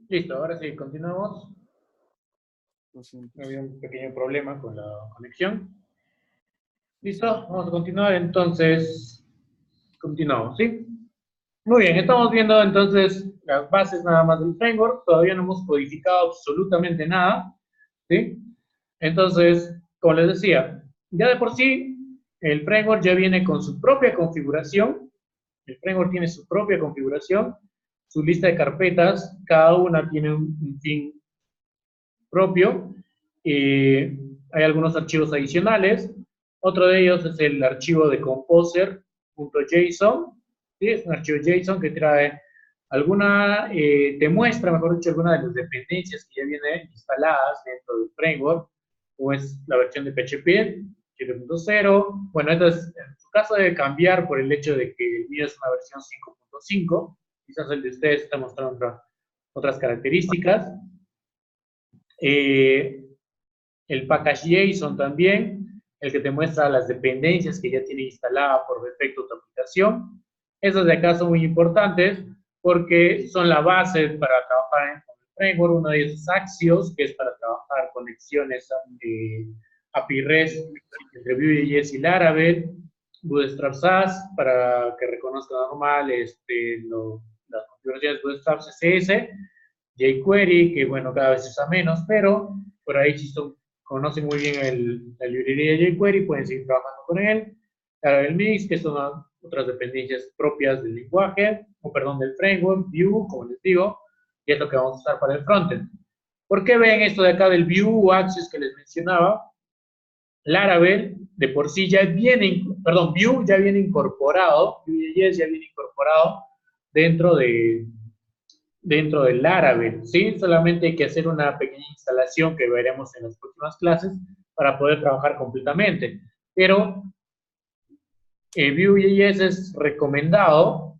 Listo, ahora sí, continuamos. Había 200. un pequeño problema con la conexión. Listo, vamos a continuar entonces. Continuamos, ¿sí? Muy bien, estamos viendo entonces las bases nada más del framework. Todavía no hemos codificado absolutamente nada, ¿sí? Entonces, como les decía, ya de por sí el framework ya viene con su propia configuración. El framework tiene su propia configuración, su lista de carpetas, cada una tiene un fin propio. Hay algunos archivos adicionales. Otro de ellos es el archivo de composer.json. ¿Sí? Es un archivo JSON que trae alguna, te muestra, mejor dicho, alguna de las dependencias que ya vienen instaladas dentro del framework, o es la versión de PHP 7.0. Bueno, entonces, en su caso debe cambiar por el hecho de que el mío es una versión 5.5, quizás el de ustedes está mostrando otras características. El package JSON también, el que te muestra las dependencias que ya tiene instalada por defecto tu aplicación. Esos de acá son muy importantes porque son la base para trabajar en el framework. Uno de ellos es Axios, que es para trabajar conexiones API REST entre Vue.js y Laravel. Bootstrap SAS, para que reconozca normal las configuraciones de Bootstrap CSS. jQuery, que bueno, cada vez se usa menos, pero por ahí si conocen muy bien la librería de jQuery, pueden seguir trabajando con él. Laravel Mix, que son otras dependencias propias del lenguaje, o perdón, del framework, Vue, como les digo, y es lo que vamos a usar para el frontend. ¿Por qué ven esto de acá del Vue o Access que les mencionaba? Laravel de por sí ya viene, perdón, Vue ya viene incorporado, Vue.js ya viene incorporado dentro del Laravel, ¿sí? Solamente hay que hacer una pequeña instalación que veremos en las próximas clases para poder trabajar completamente. Pero Vue.js es recomendado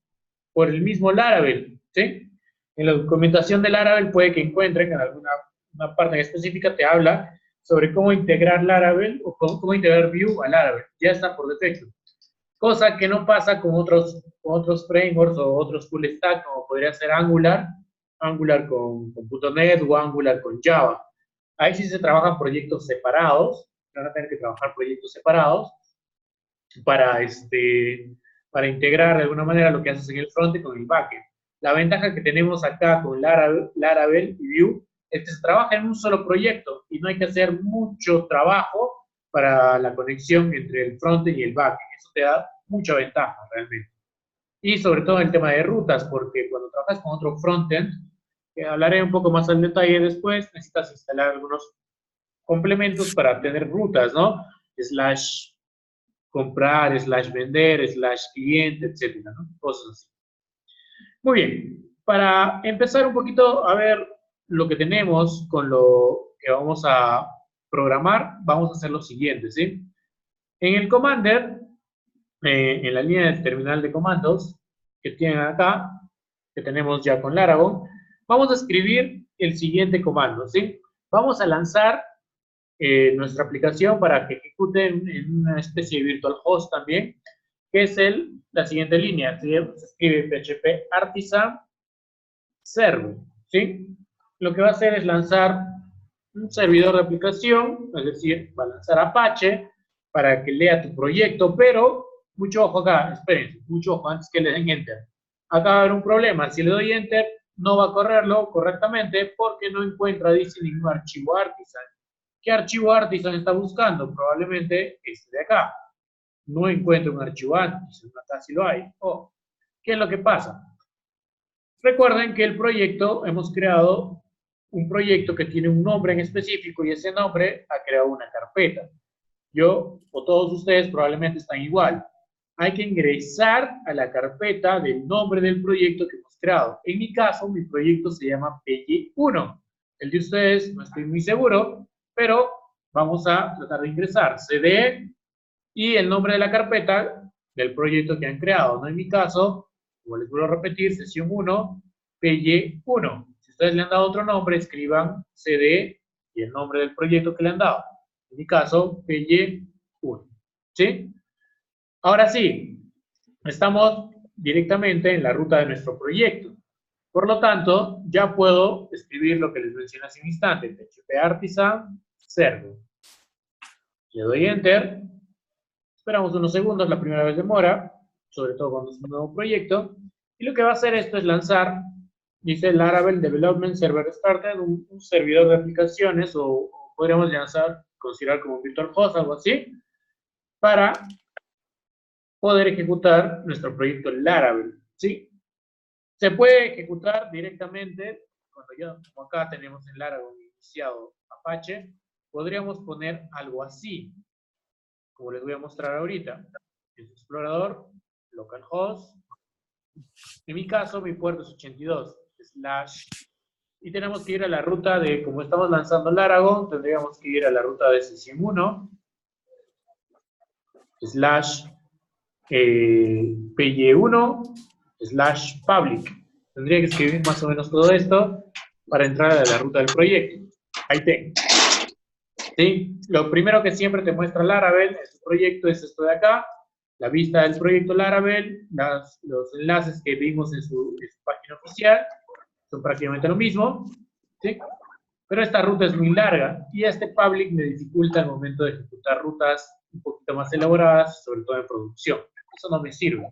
por el mismo Laravel, ¿sí? En la documentación de Laravel puede que encuentren en alguna una parte en específica te habla sobre cómo integrar Laravel o cómo integrar Vue a Laravel. Ya está por defecto. Cosa que no pasa con otros frameworks o otros full stack, como podría ser Angular, Angular con .NET o Angular con Java. Ahí sí se trabajan proyectos separados, van a tener que trabajar proyectos separados para, para integrar de alguna manera lo que haces en el front con el backend. La ventaja que tenemos acá con Laravel y Vue es que se trabaja en un solo proyecto y no hay que hacer mucho trabajo para la conexión entre el frontend y el backend. Eso te da mucha ventaja realmente. Y sobre todo en el tema de rutas, porque cuando trabajas con otro frontend, que hablaré un poco más al detalle después, necesitas instalar algunos complementos para tener rutas, ¿no? Slash comprar, slash vender, slash cliente, etcétera, ¿no? Cosas así. Muy bien, para empezar un poquito a ver lo que tenemos con lo que vamos a programar, vamos a hacer lo siguiente, ¿sí? En el Commander, en la línea del terminal de comandos que tienen acá, que tenemos ya con Laravel, vamos a escribir el siguiente comando, ¿sí? Vamos a lanzar nuestra aplicación para que ejecute en una especie de virtual host también, que es la siguiente línea. ¿Sí? Se escribe PHP artisan server, ¿sí? Lo que va a hacer es lanzar un servidor de aplicación, es decir, va a lanzar Apache para que lea tu proyecto, pero mucho ojo acá, esperen, mucho ojo antes que le den Enter. Acá va a haber un problema, si le doy Enter, no va a correrlo correctamente porque no encuentra, dice, ningún archivo artisan. ¿Qué archivo artisan está buscando? Probablemente este de acá. No encuentro un archivo artisan, acá sí lo hay. Oh, ¿qué es lo que pasa? Recuerden que el proyecto, hemos creado un proyecto que tiene un nombre en específico y ese nombre ha creado una carpeta. Yo o todos ustedes probablemente están igual. Hay que ingresar a la carpeta del nombre del proyecto que hemos creado. En mi caso, mi proyecto se llama PY1. El de ustedes no estoy muy seguro, pero vamos a tratar de ingresar. CD y el nombre de la carpeta del proyecto que han creado. ¿No? En mi caso, como les vuelvo a repetir, sesión 1, PY1. Si ustedes le han dado otro nombre, escriban CD y el nombre del proyecto que le han dado. En mi caso, PY1. ¿Sí? Ahora sí, estamos directamente en la ruta de nuestro proyecto. Por lo tanto, ya puedo escribir lo que les mencioné hace un instante, PHP Artisan Server. Le doy Enter, esperamos unos segundos, la primera vez demora, sobre todo cuando es un nuevo proyecto, y lo que va a hacer esto es lanzar, dice Laravel Development Server Started, un servidor de aplicaciones, o podríamos considerar como un virtual host, algo así, para poder ejecutar nuestro proyecto Laravel, ¿sí? Se puede ejecutar directamente, como acá tenemos en Laravel iniciado Apache, podríamos poner algo así, como les voy a mostrar ahorita. El explorador, localhost, en mi caso mi puerto es 82, y tenemos que ir a la ruta de, como estamos lanzando Laravel, tendríamos que ir a la ruta de sesium1, /py1/public. Tendría que escribir más o menos todo esto para entrar a la ruta del proyecto. Ahí tengo. ¿Sí? Lo primero que siempre te muestra Laravel en tu proyecto es esto de acá, la vista del proyecto Laravel, los enlaces que vimos en su página oficial, son prácticamente lo mismo, ¿sí? Pero esta ruta es muy larga y este public me dificulta el momento de ejecutar rutas un poquito más elaboradas, sobre todo en producción. Eso no me sirve.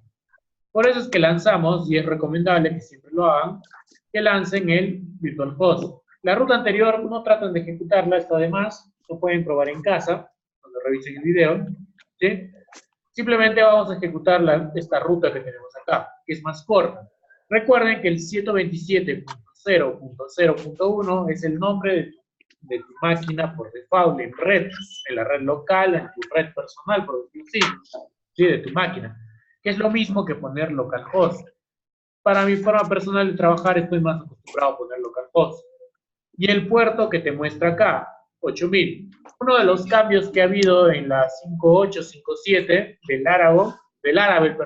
Por eso es que lanzamos, y es recomendable que siempre lo hagan, que lancen el virtual host. La ruta anterior no tratan de ejecutarla, esto además lo pueden probar en casa, cuando revisen el video, ¿sí? Simplemente vamos a ejecutar esta ruta que tenemos acá, que es más corta. Recuerden que el 127.0.0.1 es el nombre de tu máquina por default en red, en la red local, en tu red personal, por decirlo así, ¿sí? De tu máquina, que es lo mismo que poner localhost. Para mi forma personal de trabajar estoy más acostumbrado a poner localhost. Y el puerto que te muestra acá, 8000. Uno de los cambios que ha habido en la 5.8, 5.7 del Laravel,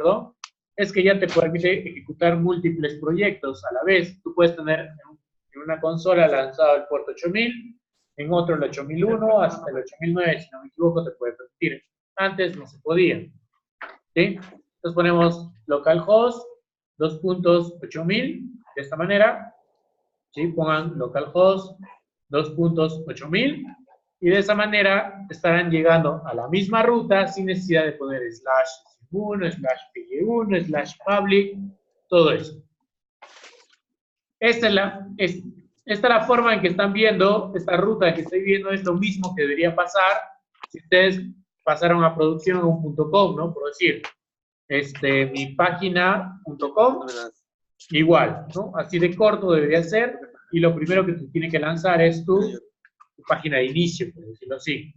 es que ya te permite ejecutar múltiples proyectos a la vez. Tú puedes tener en una consola lanzado el puerto 8000, en otro el 8001, hasta el 8009, si no me equivoco, te puede permitir. Antes no se podía. ¿Sí? Entonces ponemos localhost 2.8000, de esta manera. ¿Sí? Pongan localhost 2.8000 y de esa manera estarán llegando a la misma ruta sin necesidad de poner /1, /py1, /public, todo eso. Esta es la forma en que están viendo, esta ruta que estoy viendo es lo mismo que debería pasar si ustedes pasaron a producción en un .com, ¿no? Por decir, mi página.com, igual, ¿no? Así de corto debería ser, y lo primero que te tiene que lanzar es tu página de inicio, por decirlo así.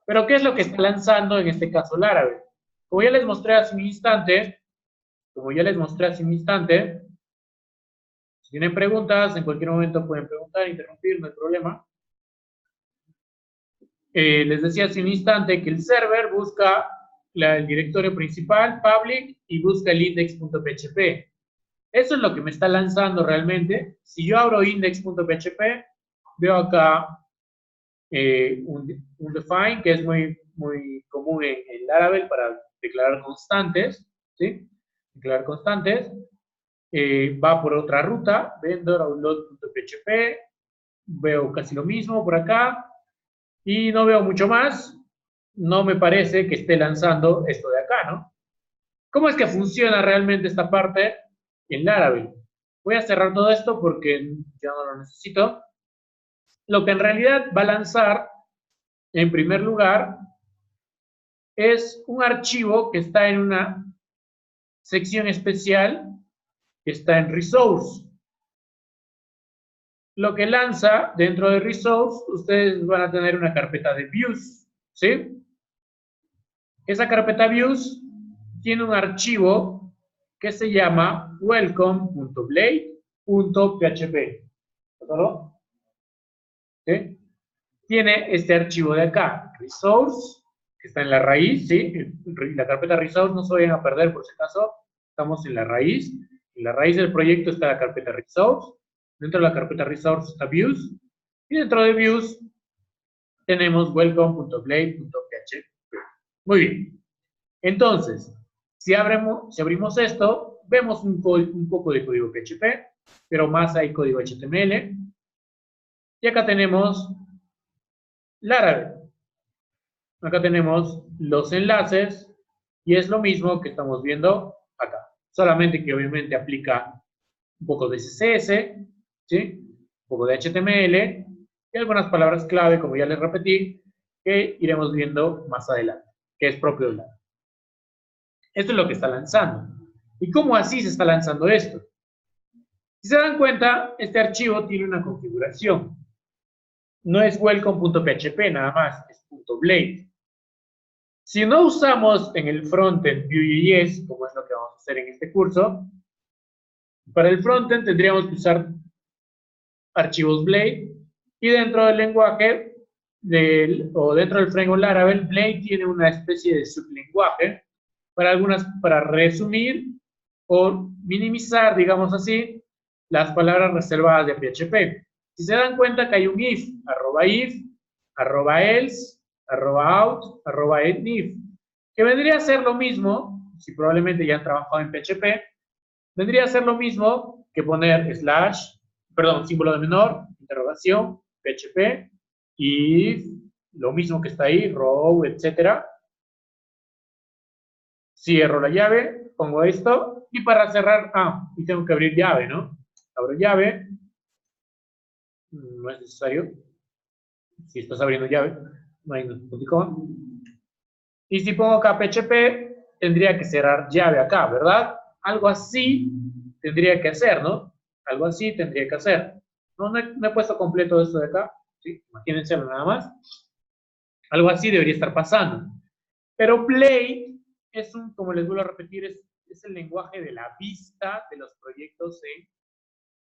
Pero, ¿qué es lo que está lanzando en este caso Laravel? Como ya les mostré hace un instante, si tienen preguntas, en cualquier momento pueden preguntar, interrumpir, no hay problema. Les decía hace un instante que el server busca el directorio principal, public, y busca el index.php. Eso es lo que me está lanzando realmente. Si yo abro index.php, veo acá un define, que es muy común en Laravel para declarar constantes, ¿sí? Declarar constantes. Va por otra ruta, vendor outload.php, veo casi lo mismo por acá, y no veo mucho más. No me parece que esté lanzando esto de acá, ¿no? ¿Cómo es que funciona realmente esta parte en Laravel? Voy a cerrar todo esto porque ya no lo necesito. Lo que en realidad va a lanzar, en primer lugar, es un archivo que está en una sección especial que está en Resource. Lo que lanza dentro de Resource, ustedes van a tener una carpeta de Views, ¿sí? Esa carpeta Views tiene un archivo que se llama welcome.blade.php. ¿No? ¿Sí? Tiene este archivo de acá, Resource, que está en la raíz, ¿sí? La carpeta Resource no se vayan a perder por si acaso, estamos en la raíz. En la raíz del proyecto está la carpeta Resource, dentro de la carpeta Resource está Views, y dentro de Views tenemos welcome.blade.php. Muy bien. Entonces, si abrimos esto, vemos un poco de código PHP, pero más hay código HTML. Y acá tenemos Laravel. Acá tenemos los enlaces y es lo mismo que estamos viendo acá. Solamente que obviamente aplica un poco de CSS, ¿sí? Un poco de HTML y algunas palabras clave, como ya les repetí, que iremos viendo más adelante, que es propio de Laravel. Esto es lo que está lanzando. ¿Y cómo así se está lanzando esto? Si se dan cuenta, este archivo tiene una configuración. No es welcome.php nada más, es .blade. Si no usamos en el frontend Vue.js, como es lo que vamos a hacer en este curso, para el frontend tendríamos que usar archivos Blade y dentro del lenguaje o dentro del framework Laravel, Blade tiene una especie de sublenguaje para resumir o minimizar, digamos así, las palabras reservadas de PHP. Si se dan cuenta que hay un if, arroba else, arroba out, arroba if, que vendría a ser lo mismo, si probablemente ya han trabajado en PHP, vendría a ser lo mismo que poner símbolo de menor, interrogación, PHP, if, lo mismo que está ahí, row, etcétera. Cierro la llave, pongo esto, y para cerrar, y tengo que abrir llave, ¿no? Abro llave, no es necesario, si estás abriendo llave, no hay punto y coma. Y si pongo acá PHP, tendría que cerrar llave acá, ¿verdad? Algo así tendría que hacer, ¿no? Algo así tendría que hacer. No he puesto completo esto de acá, ¿sí? Imagínenselo nada más. Algo así debería estar pasando. Pero Blade es como les vuelvo a repetir, es el lenguaje de la vista de los proyectos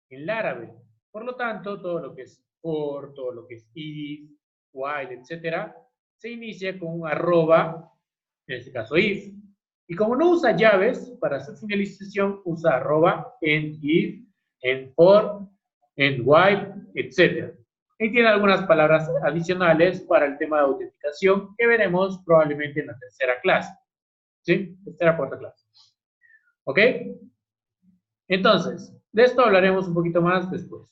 en Laravel. Por lo tanto, todo lo que es for, todo lo que es if, while, etcétera, se inicia con un arroba, en este caso if. Y como no usa llaves, para su finalización usa arroba en if, en for, en while, etcétera. Y tiene algunas palabras adicionales para el tema de autenticación que veremos probablemente en la tercera clase. ¿Sí? Tercera, cuarta clase. ¿Ok? Entonces, de esto hablaremos un poquito más después.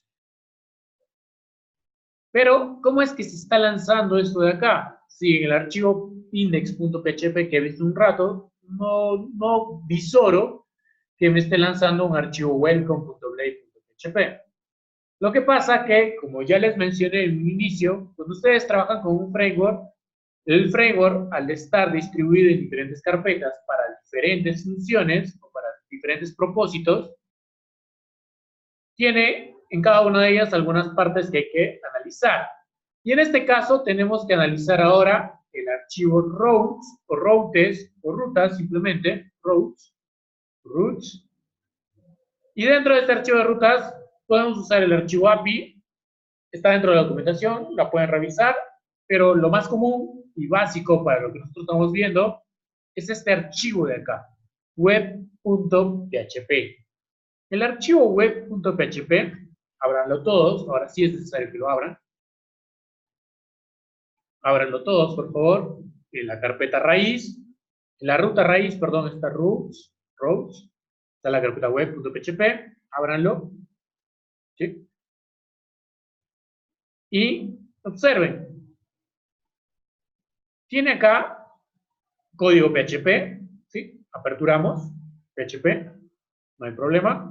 Pero, ¿cómo es que se está lanzando esto de acá? Si en el archivo index.php que he visto un rato, no visoro que me esté lanzando un archivo welcome.blade.php. Lo que pasa que, como ya les mencioné en un inicio, cuando ustedes trabajan con un framework, el framework, al estar distribuido en diferentes carpetas para diferentes funciones o para diferentes propósitos, tiene en cada una de ellas algunas partes que hay que analizar. Y en este caso tenemos que analizar ahora el archivo routes o routes o rutas simplemente, routes. Y dentro de este archivo de rutas podemos usar el archivo API, está dentro de la documentación, la pueden revisar, pero lo más común y básico para lo que nosotros estamos viendo es este archivo de acá, web.php. El archivo web.php, ábranlo todos, ahora sí es necesario que lo abran. Ábranlo todos, por favor, en la carpeta raíz, en la ruta raíz, perdón, está routes, está la carpeta web.php, ábranlo, ¿sí? Y observen, tiene acá código PHP, ¿sí? Aperturamos PHP, no hay problema.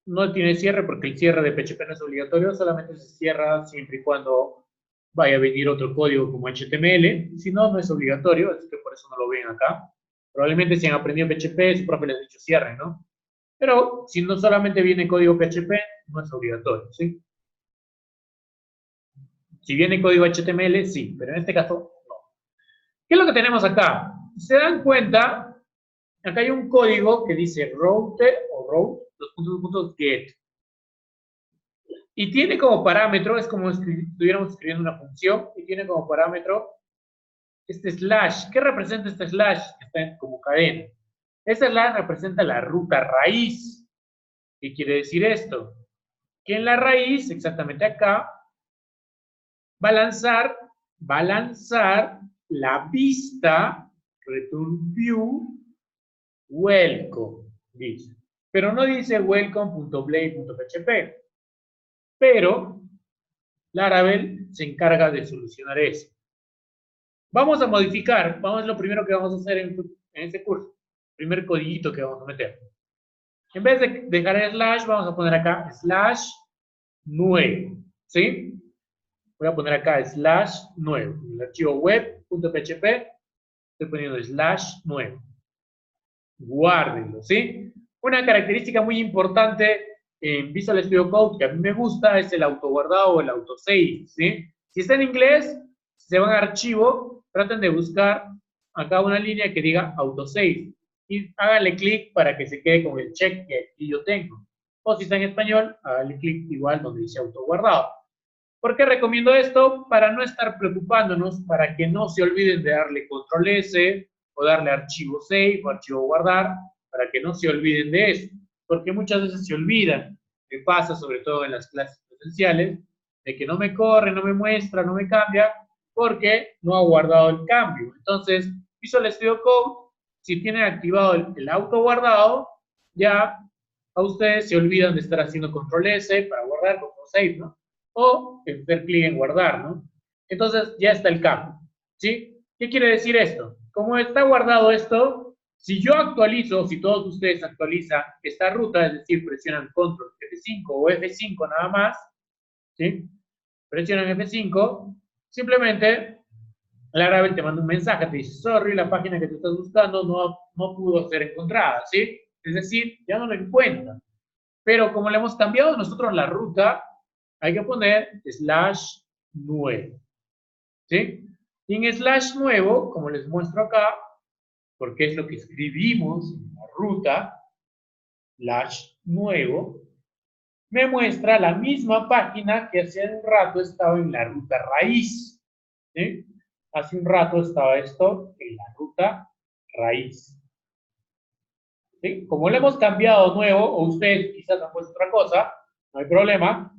No tiene cierre porque el cierre de PHP no es obligatorio, solamente se cierra siempre y cuando vaya a venir otro código como HTML. Si no, no es obligatorio, así que por eso no lo ven acá. Probablemente si han aprendido PHP, su profe les ha dicho cierre, ¿no? Pero si no solamente viene código PHP, no es obligatorio, ¿sí? Si viene código HTML, sí, pero en este caso, no. ¿Qué es lo que tenemos acá? Si se dan cuenta, acá hay un código que dice route o route, get. Y tiene como parámetro, es como si estuviéramos escribiendo una función, y tiene como parámetro este slash. ¿Qué representa este slash? Está como cadena. Este slash representa la ruta raíz. ¿Qué quiere decir esto? Que en la raíz, exactamente acá, va a lanzar la vista return view welcome, dice. pero no dice welcome.blade.php. Pero Laravel se encarga de solucionar eso. Vamos a modificar, vamos lo primero que vamos a hacer en este curso. Primer codiguito que vamos a meter. En vez de dejar el slash, vamos a poner acá slash nuevo. ¿Sí? Voy a poner acá slash nuevo. En el archivo web.php estoy poniendo slash nuevo. Guárdenlo, ¿sí? Una característica muy importante en Visual Studio Code que a mí me gusta es el autoguardado o el autosave, ¿sí? Si está en inglés, si se van a archivo, traten de buscar acá una línea que diga autosave y háganle clic para que se quede con el check que aquí yo tengo. O si está en español, háganle clic igual donde dice autoguardado. ¿Por qué recomiendo esto? Para no estar preocupándonos, para que no se olviden de darle control S o darle archivo save o archivo guardar, para que no se olviden de eso. Porque muchas veces se olvidan. Me pasa sobre todo en las clases presenciales, de que no me corre, no me muestra, no me cambia, porque no ha guardado el cambio. Entonces, Visual Studio Code, si tienen activado el auto guardado, ya a ustedes se olvidan de estar haciendo control S para guardar, control save, ¿no? O hacer clic en guardar, ¿no? Entonces ya está el cambio, ¿sí? ¿Qué quiere decir esto? Como está guardado esto, si yo actualizo, si todos ustedes actualizan esta ruta, es decir, presionan control F5 o F5 nada más, ¿sí? Presionan F5, simplemente Laravel te manda un mensaje, te dice, sorry, la página que te estás buscando no pudo ser encontrada, ¿sí? Es decir, ya no lo encuentra. Pero como le hemos cambiado nosotros la ruta, hay que poner slash nuevo, ¿sí? Y en slash nuevo, como les muestro acá, porque es lo que escribimos en la ruta, slash nuevo, me muestra la misma página que hace un rato estaba en la ruta raíz, ¿sí? Hace un rato estaba esto en la ruta raíz. ¿Sí? Como le hemos cambiado nuevo, o ustedes quizás han puesto otra cosa, no hay problema,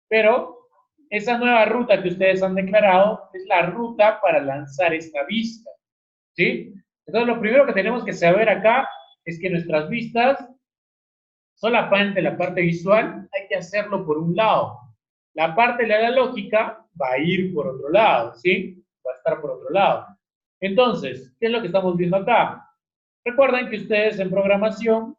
pero esa nueva ruta que ustedes han declarado es la ruta para lanzar esta vista, ¿sí? Entonces, lo primero que tenemos que saber acá es que nuestras vistas, solamente la parte visual, hay que hacerlo por un lado. La parte de la lógica va a ir por otro lado, ¿sí? Va a estar por otro lado. Entonces, ¿qué es lo que estamos viendo acá? Recuerden que ustedes en programación,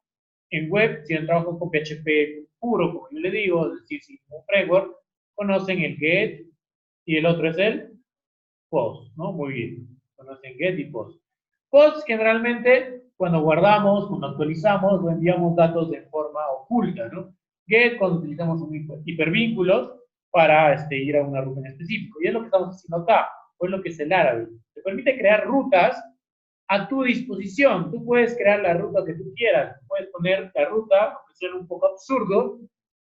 en web, si han trabajado con PHP puro, como yo le digo, es decir, sin un framework, conocen el get y el otro es el post, ¿no? Muy bien. Conocen get y post. Post generalmente, cuando guardamos, cuando actualizamos, o enviamos datos de forma oculta, ¿no? Get cuando utilizamos un hipervínculos para ir a una ruta en específico. Y es lo que estamos haciendo acá, o es lo que es el Laravel. Te permite crear rutas a tu disposición. Tú puedes crear la ruta que tú quieras. Puedes poner la ruta, aunque suena un poco absurdo,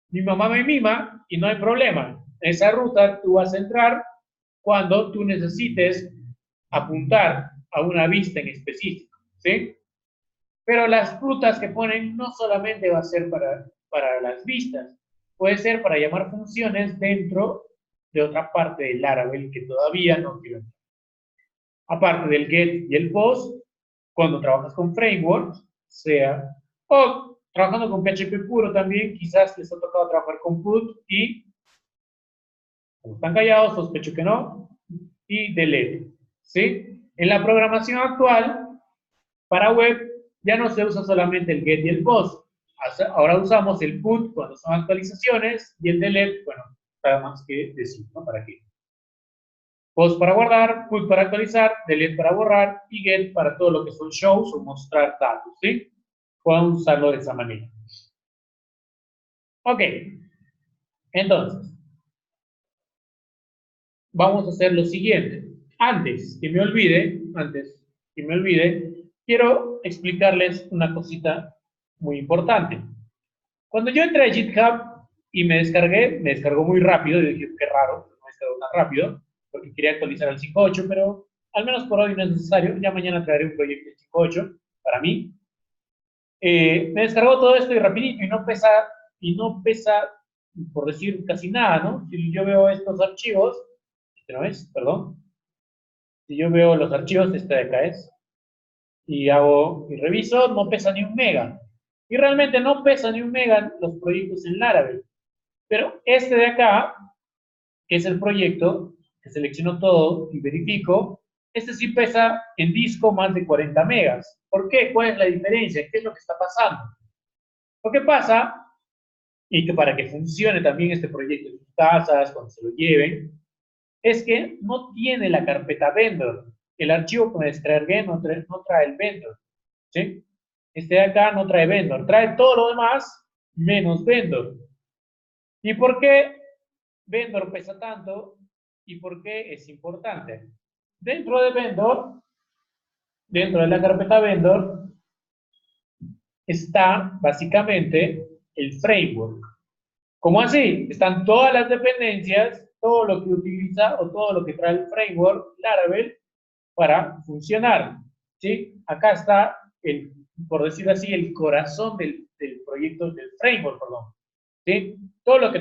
mi mamá me mima y no hay problema. Esa ruta tú vas a entrar cuando tú necesites apuntar a una vista en específico, ¿sí? Pero las rutas que ponen no solamente va a ser para las vistas, puede ser para llamar funciones dentro de otra parte del Laravel que todavía no quiero. Aparte del get y el post, cuando trabajas con frameworks, o trabajando con PHP puro también, quizás les ha tocado trabajar con put y, como están callados, sospecho que no, y delete, ¿sí? En la programación actual, para web, ya no se usa solamente el get y el post. Ahora usamos el put cuando son actualizaciones y el delete, bueno, para más que decir, ¿no? ¿Para qué? Post para guardar, put para actualizar, delete para borrar y get para todo lo que son shows o mostrar datos, ¿sí? Pueden usarlo de esa manera. Ok, entonces, vamos a hacer lo siguiente. Antes que me olvide, quiero explicarles una cosita muy importante. Cuando yo entré a GitHub y me descargó muy rápido, y dije, qué raro, no me descargó tan rápido, porque quería actualizar al 5.8, pero al menos por hoy no es necesario, ya mañana traeré un proyecto de 5.8 para mí. Me descargó todo esto y rapidito, y no pesa, por decir casi nada, ¿no? Si yo veo estos archivos, este no es, perdón, si yo veo los archivos, este de acá es, y reviso, no pesa ni 1 mega. Y realmente no pesa ni un mega los proyectos en Laravel. Pero este de acá, que es el proyecto, que selecciono todo y verifico, este sí pesa en disco más de 40 megas. ¿Por qué? ¿Cuál es la diferencia? ¿Qué es lo que está pasando? Lo que pasa, y que para que funcione también este proyecto en sus casas, cuando se lo lleven, es que no tiene la carpeta vendor. El archivo con extraer no trae el vendor. ¿Sí? Este de acá no trae vendor. Trae todo lo demás menos vendor. ¿Y por qué vendor pesa tanto? ¿Y por qué es importante? Dentro de vendor, dentro de la carpeta vendor, está básicamente el framework. ¿Cómo así? Están todas las dependencias, todo lo que utiliza o todo lo que trae el framework Laravel para funcionar. ¿Sí? Acá está, por decirlo así, el corazón del proyecto, del framework, perdón. ¿Sí? Todo lo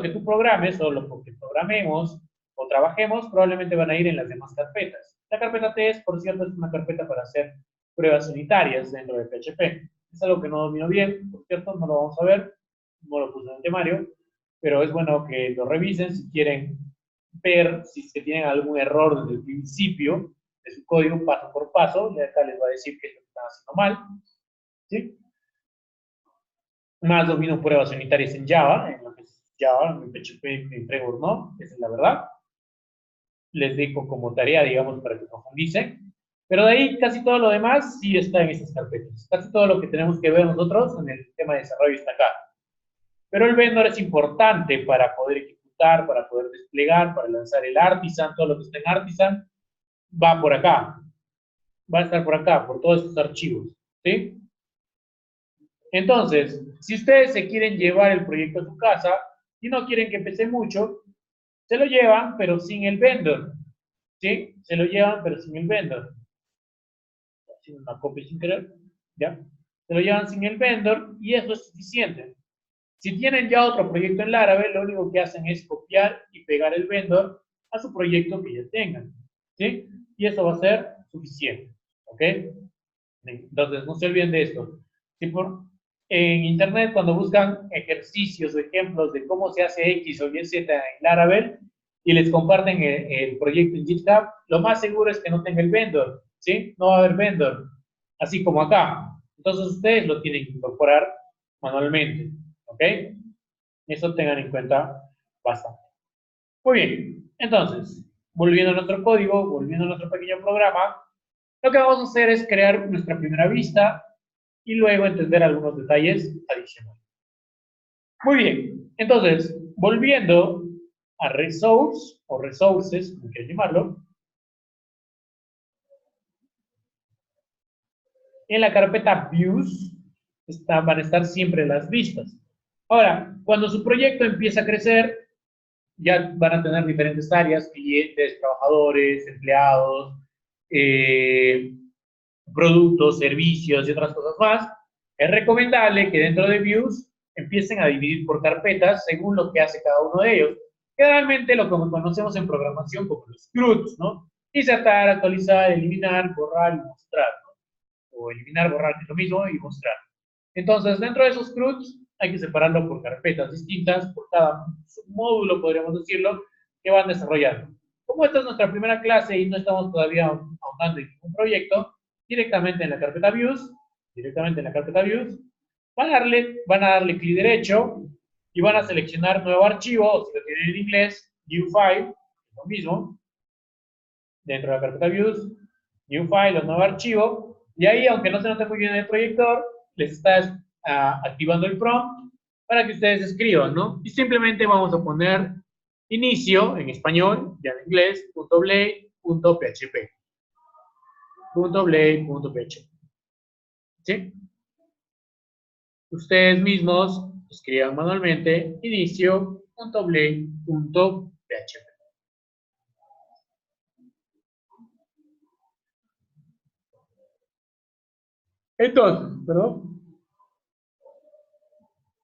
que tú programes o lo que programemos o trabajemos probablemente van a ir en las demás carpetas. La carpeta test, por cierto, es una carpeta para hacer pruebas unitarias dentro de PHP. Es algo que no domino bien, por cierto, no lo vamos a ver, no lo puse en el temario, pero es bueno que lo revisen si quieren ver si es que tienen algún error desde el principio de su código paso por paso, y acá les va a decir que lo están haciendo mal. ¿Sí? Más domino pruebas unitarias en Java, en lo que es Java, en PHP, en framework no, esa es la verdad. Les dejo como tarea, digamos, para que profundicen. Pero de ahí casi todo lo demás sí está en esas carpetas. Casi todo lo que tenemos que ver nosotros en el tema de desarrollo está acá. Pero el vendor es importante para poder ejecutar, para poder desplegar, para lanzar el Artisan, todo lo que está en Artisan, va por acá. Va a estar por acá, por todos estos archivos. ¿Sí? Entonces, si ustedes se quieren llevar el proyecto a su casa y no quieren que pese mucho, se lo llevan, pero sin el vendor. ¿Sí? Se lo llevan, pero sin el vendor. Haciendo una copia sin querer. ¿Ya? Se lo llevan sin el vendor y eso es suficiente. Si tienen ya otro proyecto en Laravel, lo único que hacen es copiar y pegar el vendor a su proyecto que ya tengan. ¿Sí? Y eso va a ser suficiente. ¿Ok? Entonces, no se olviden de esto. Si en Internet, cuando buscan ejercicios o ejemplos de cómo se hace X o Y, Z en Laravel y les comparten el proyecto en GitHub, lo más seguro es que no tenga el vendor, ¿sí? No va a haber vendor, así como acá. Entonces, ustedes lo tienen que incorporar manualmente, ¿ok? Eso tengan en cuenta bastante. Muy bien, entonces, volviendo a nuestro código, volviendo a nuestro pequeño programa, lo que vamos a hacer es crear nuestra primera vista y luego entender algunos detalles adicionales. Muy bien, entonces, volviendo a resource o resources, como quieran llamarlo, en la carpeta views van a estar siempre las vistas. Ahora, cuando su proyecto empieza a crecer, ya van a tener diferentes áreas, clientes, trabajadores, empleados, productos, servicios y otras cosas más. Es recomendable que dentro de views empiecen a dividir por carpetas según lo que hace cada uno de ellos. Generalmente lo que conocemos en programación como los CRUDs, ¿no? Insertar, actualizar, eliminar, borrar y mostrar, ¿no? O eliminar, borrar, que es lo mismo, y mostrar. Entonces, dentro de esos CRUDs hay que separarlo por carpetas distintas, por cada módulo, podríamos decirlo, que van desarrollando. Como esta es nuestra primera clase y no estamos todavía ahondando en ningún proyecto, directamente en la carpeta Views, van a darle clic derecho y van a seleccionar nuevo archivo, o si lo tienen en inglés, New File, lo mismo, dentro de la carpeta Views, New File o nuevo archivo, y ahí, aunque no se note muy bien en el proyector, les está activando el prompt para que ustedes escriban, ¿no? Y simplemente vamos a poner inicio en español, ya en inglés, .blade.php. .blade.php. ¿Sí? Ustedes mismos escriban manualmente inicio.blade.php. Entonces, perdón.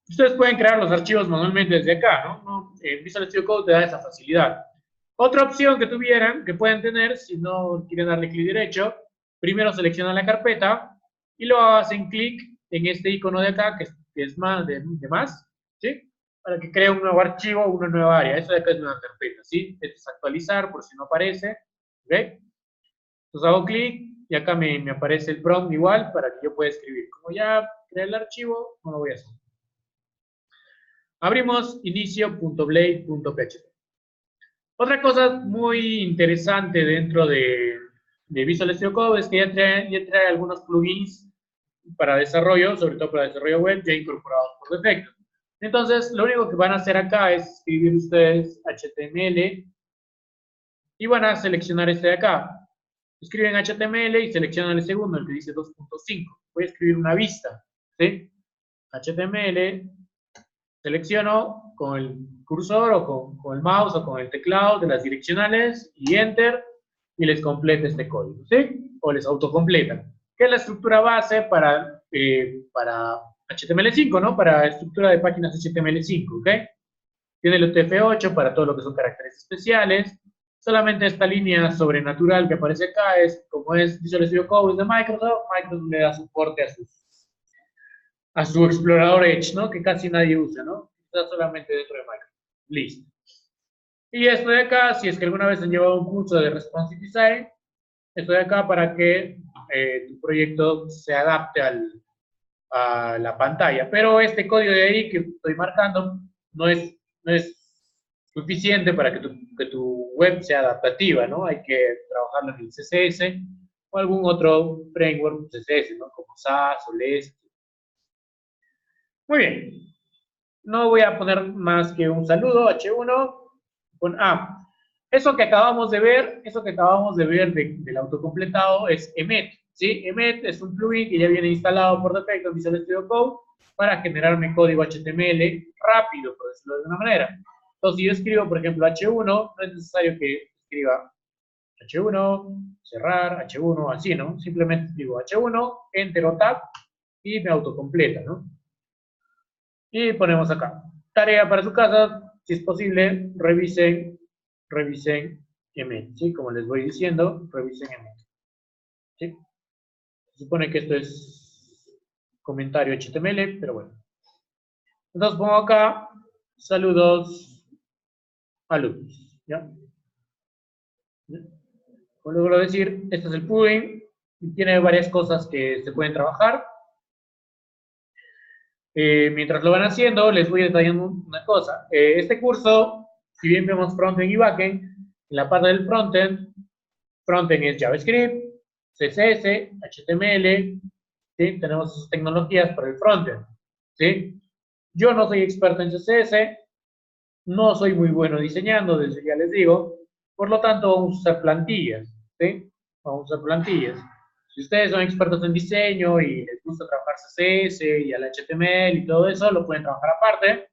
Ustedes pueden crear los archivos manualmente desde acá, ¿no? Visual Studio Code te da esa facilidad. Otra opción que tuvieran, que pueden tener, si no quieren darle clic derecho, primero seleccionan la carpeta y luego hacen clic en este icono de acá, que es más de más, ¿sí? Para que cree un nuevo archivo, una nueva área. Eso de acá es una carpeta, ¿sí? Esto es actualizar, por si no aparece, ¿ok? Entonces hago clic y acá me aparece el prompt igual para que yo pueda escribir. Como ya creé el archivo, no lo voy a hacer. Abrimos inicio.blade.php. Otra cosa muy interesante dentro de Visual Studio Code es que ya trae algunos plugins para desarrollo, sobre todo para desarrollo web, ya incorporados por defecto. Entonces, lo único que van a hacer acá es escribir ustedes HTML y van a seleccionar este de acá. Escriben HTML y seleccionan el segundo, el que dice 2.5. Voy a escribir una vista, ¿sí? HTML, selecciono con el cursor o con el mouse o con el teclado de las direccionales y Enter y les completa este código, ¿sí? O les autocompleta. Que es la estructura base para HTML5, ¿no? Para estructura de páginas HTML5, ¿ok? Tiene el UTF-8 para todo lo que son caracteres especiales. Solamente esta línea sobrenatural que aparece acá es, como es Visual Studio Code de Microsoft, Microsoft le da soporte a su explorador Edge, ¿no? Que casi nadie usa, ¿no? Está solamente dentro de Microsoft. Listo. Y esto de acá, si es que alguna vez han llevado un curso de Responsive Design, esto de acá para que tu proyecto se adapte a la pantalla. Pero este código de ahí que estoy marcando no es suficiente para que tu web sea adaptativa, ¿no? Hay que trabajarlo en el CSS o algún otro framework CSS, ¿no? Como SAS o LESS. Muy bien. No voy a poner más que un saludo, H1, con A. Eso que acabamos de ver del autocompletado es Emmet, ¿sí? Emmet es un plugin que ya viene instalado por defecto en Visual Studio Code para generarme código HTML rápido, por decirlo de alguna manera. Entonces, si yo escribo, por ejemplo, H1, no es necesario que escriba H1, cerrar, H1, así, ¿no? Simplemente escribo H1, Enter o Tab y me autocompleta, ¿no? Y ponemos acá. Tarea para su casa, si es posible, revisen Emmet, ¿sí? Como les voy diciendo, revisen Emmet, ¿sí? Se supone que esto es comentario HTML, pero bueno. Entonces pongo acá, saludos alumnos, ¿ya? Como logro decir, este es el plugin y tiene varias cosas que se pueden trabajar. Mientras lo van haciendo, les voy detallando una cosa. Este curso, si bien vemos frontend y backend, en la parte del frontend es JavaScript, CSS, HTML, ¿sí? Tenemos esas tecnologías para el frontend, ¿sí? Yo no soy experto en CSS, no soy muy bueno diseñando, desde ya les digo, por lo tanto vamos a usar plantillas, ¿sí? Vamos a usar plantillas. Si ustedes son expertos en diseño y les gusta trabajar CSS y el HTML y todo eso, lo pueden trabajar aparte,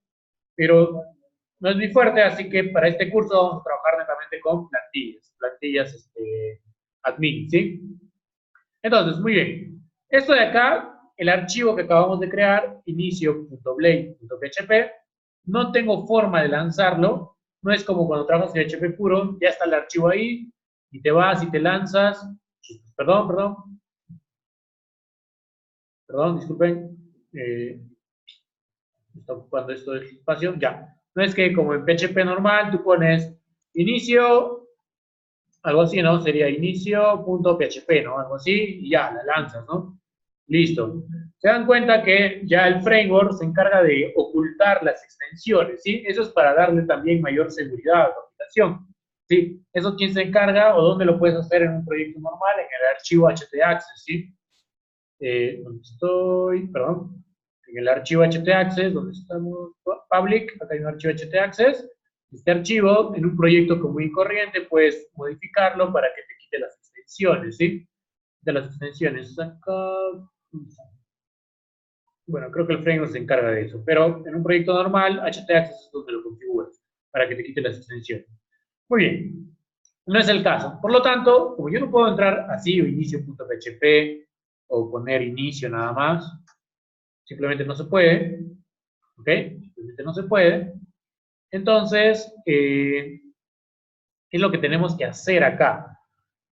pero no es muy fuerte, así que para este curso vamos a trabajar netamente con plantillas admin, ¿sí? Entonces, muy bien. Esto de acá, el archivo que acabamos de crear, inicio.blade.php, no tengo forma de lanzarlo, no es como cuando trabajas en PHP puro, ya está el archivo ahí, y te vas y te lanzas, perdón, disculpen, está ocupando esto del espacio, ya. No es que como en PHP normal tú pones inicio, algo así, ¿no? Sería inicio.php, ¿no? Algo así, y ya, la lanzas, ¿no? Listo. Se dan cuenta que ya el framework se encarga de ocultar las extensiones, ¿sí? Eso es para darle también mayor seguridad a la aplicación, ¿sí? Eso quién se encarga o dónde lo puedes hacer en un proyecto normal, en el archivo htaccess, ¿sí? ¿Dónde estoy? Perdón. En el archivo htaccess, donde estamos, public, acá hay un archivo htaccess. Este archivo, en un proyecto común y corriente, puedes modificarlo para que te quite las extensiones, ¿sí? De las extensiones. Acá. Bueno, creo que el framework se encarga de eso, pero en un proyecto normal, htaccess es donde lo configuras, para que te quite las extensiones. Muy bien. No es el caso. Por lo tanto, como yo no puedo entrar así o inicio.php o poner inicio nada más, simplemente no se puede, ¿ok? Simplemente no se puede. Entonces, ¿qué es lo que tenemos que hacer acá?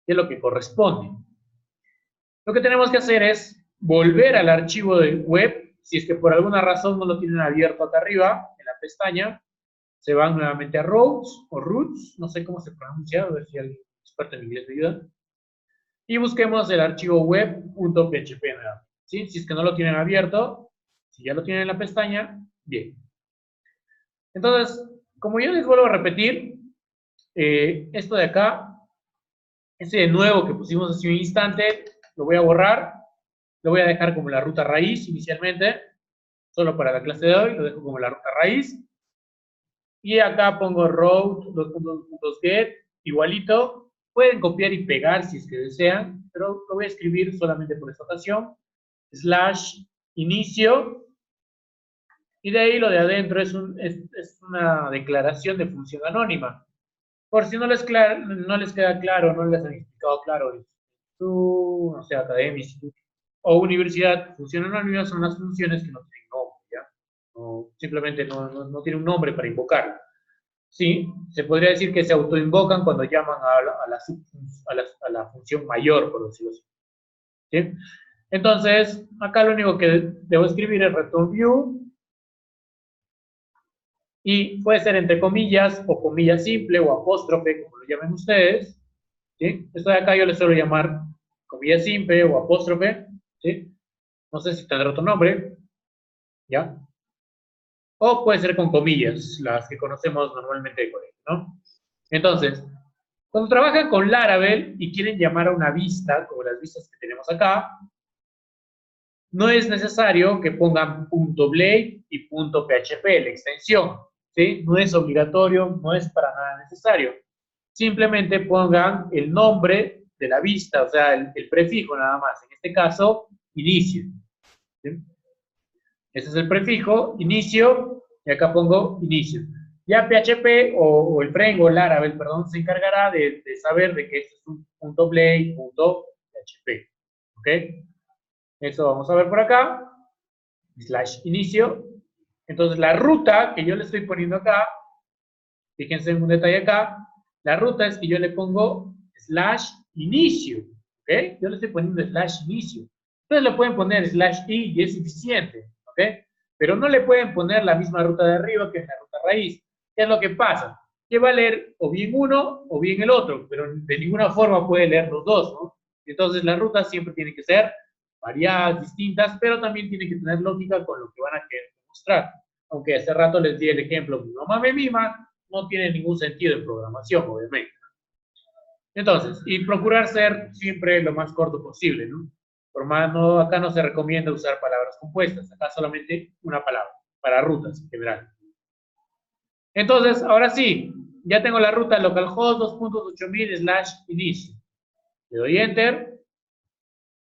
¿Qué es lo que corresponde? Lo que tenemos que hacer es volver al archivo de web. Si es que por alguna razón no lo tienen abierto acá arriba, en la pestaña, se van nuevamente a routes o roots, no sé cómo se pronuncia, a ver si alguien experto en inglés me ayuda. Y busquemos el archivo web.php. ¿Sí? Si es que no lo tienen abierto, si ya lo tienen en la pestaña, bien. Entonces, como yo les vuelvo a repetir, esto de acá, ese de nuevo que pusimos hace un instante, lo voy a borrar, lo voy a dejar como la ruta raíz inicialmente, solo para la clase de hoy, lo dejo como la ruta raíz. Y acá pongo route, get, igualito. Pueden copiar y pegar si es que desean, pero lo voy a escribir solamente por esta ocasión. Slash inicio. Y de ahí lo de adentro es una declaración de función anónima. Por si no les queda claro, no les han explicado claro, no sé, academia, instituto o universidad, función anónima son las funciones que no tienen nombre, ¿ya? No, simplemente no tiene un nombre para invocarlo. Sí, se podría decir que se autoinvocan cuando llaman a la función mayor, por decirlo así. ¿Sí? Entonces, acá lo único que debo escribir es return view, y puede ser entre comillas o comilla simple o apóstrofe, como lo llamen ustedes. ¿Sí? Esto de acá yo le suelo llamar comilla simple o apóstrofe. ¿Sí? No sé si tendrá otro nombre. ¿Ya? O puede ser con comillas, las que conocemos normalmente de colegio, ¿no? Entonces, cuando trabajan con Laravel y quieren llamar a una vista, como las vistas que tenemos acá, no es necesario que pongan .blade y .php, la extensión, ¿sí? No es obligatorio, no es para nada necesario. Simplemente pongan el nombre de la vista, o sea, el prefijo nada más. En este caso, inicio. ¿Sí? Ese es el prefijo, inicio, y acá pongo inicio. Ya PHP o el framework Laravel, perdón, se encargará de saber de que esto es un .blade, .php. ¿Ok? Eso vamos a ver por acá. Slash inicio. Entonces la ruta que yo le estoy poniendo acá, fíjense en un detalle acá, la ruta es que yo le pongo slash inicio. ¿Ok? Yo le estoy poniendo slash inicio. Ustedes le pueden poner slash i y es suficiente. ¿Ok? Pero no le pueden poner la misma ruta de arriba que es la ruta raíz. ¿Qué es lo que pasa? Que va a leer o bien uno o bien el otro, pero de ninguna forma puede leer los dos, ¿no? Entonces las rutas siempre tienen que ser variadas, distintas, pero también tienen que tener lógica con lo que van a querer demostrar. Aunque hace rato les di el ejemplo, mi mamá me mima, no tiene ningún sentido en programación, obviamente. Entonces, y procurar ser siempre lo más corto posible, ¿no? Por más, no, acá no se recomienda usar palabras compuestas, acá solamente una palabra, para rutas en general. Entonces, ahora sí, ya tengo la ruta localhost 2.8000/inicio. Le doy enter,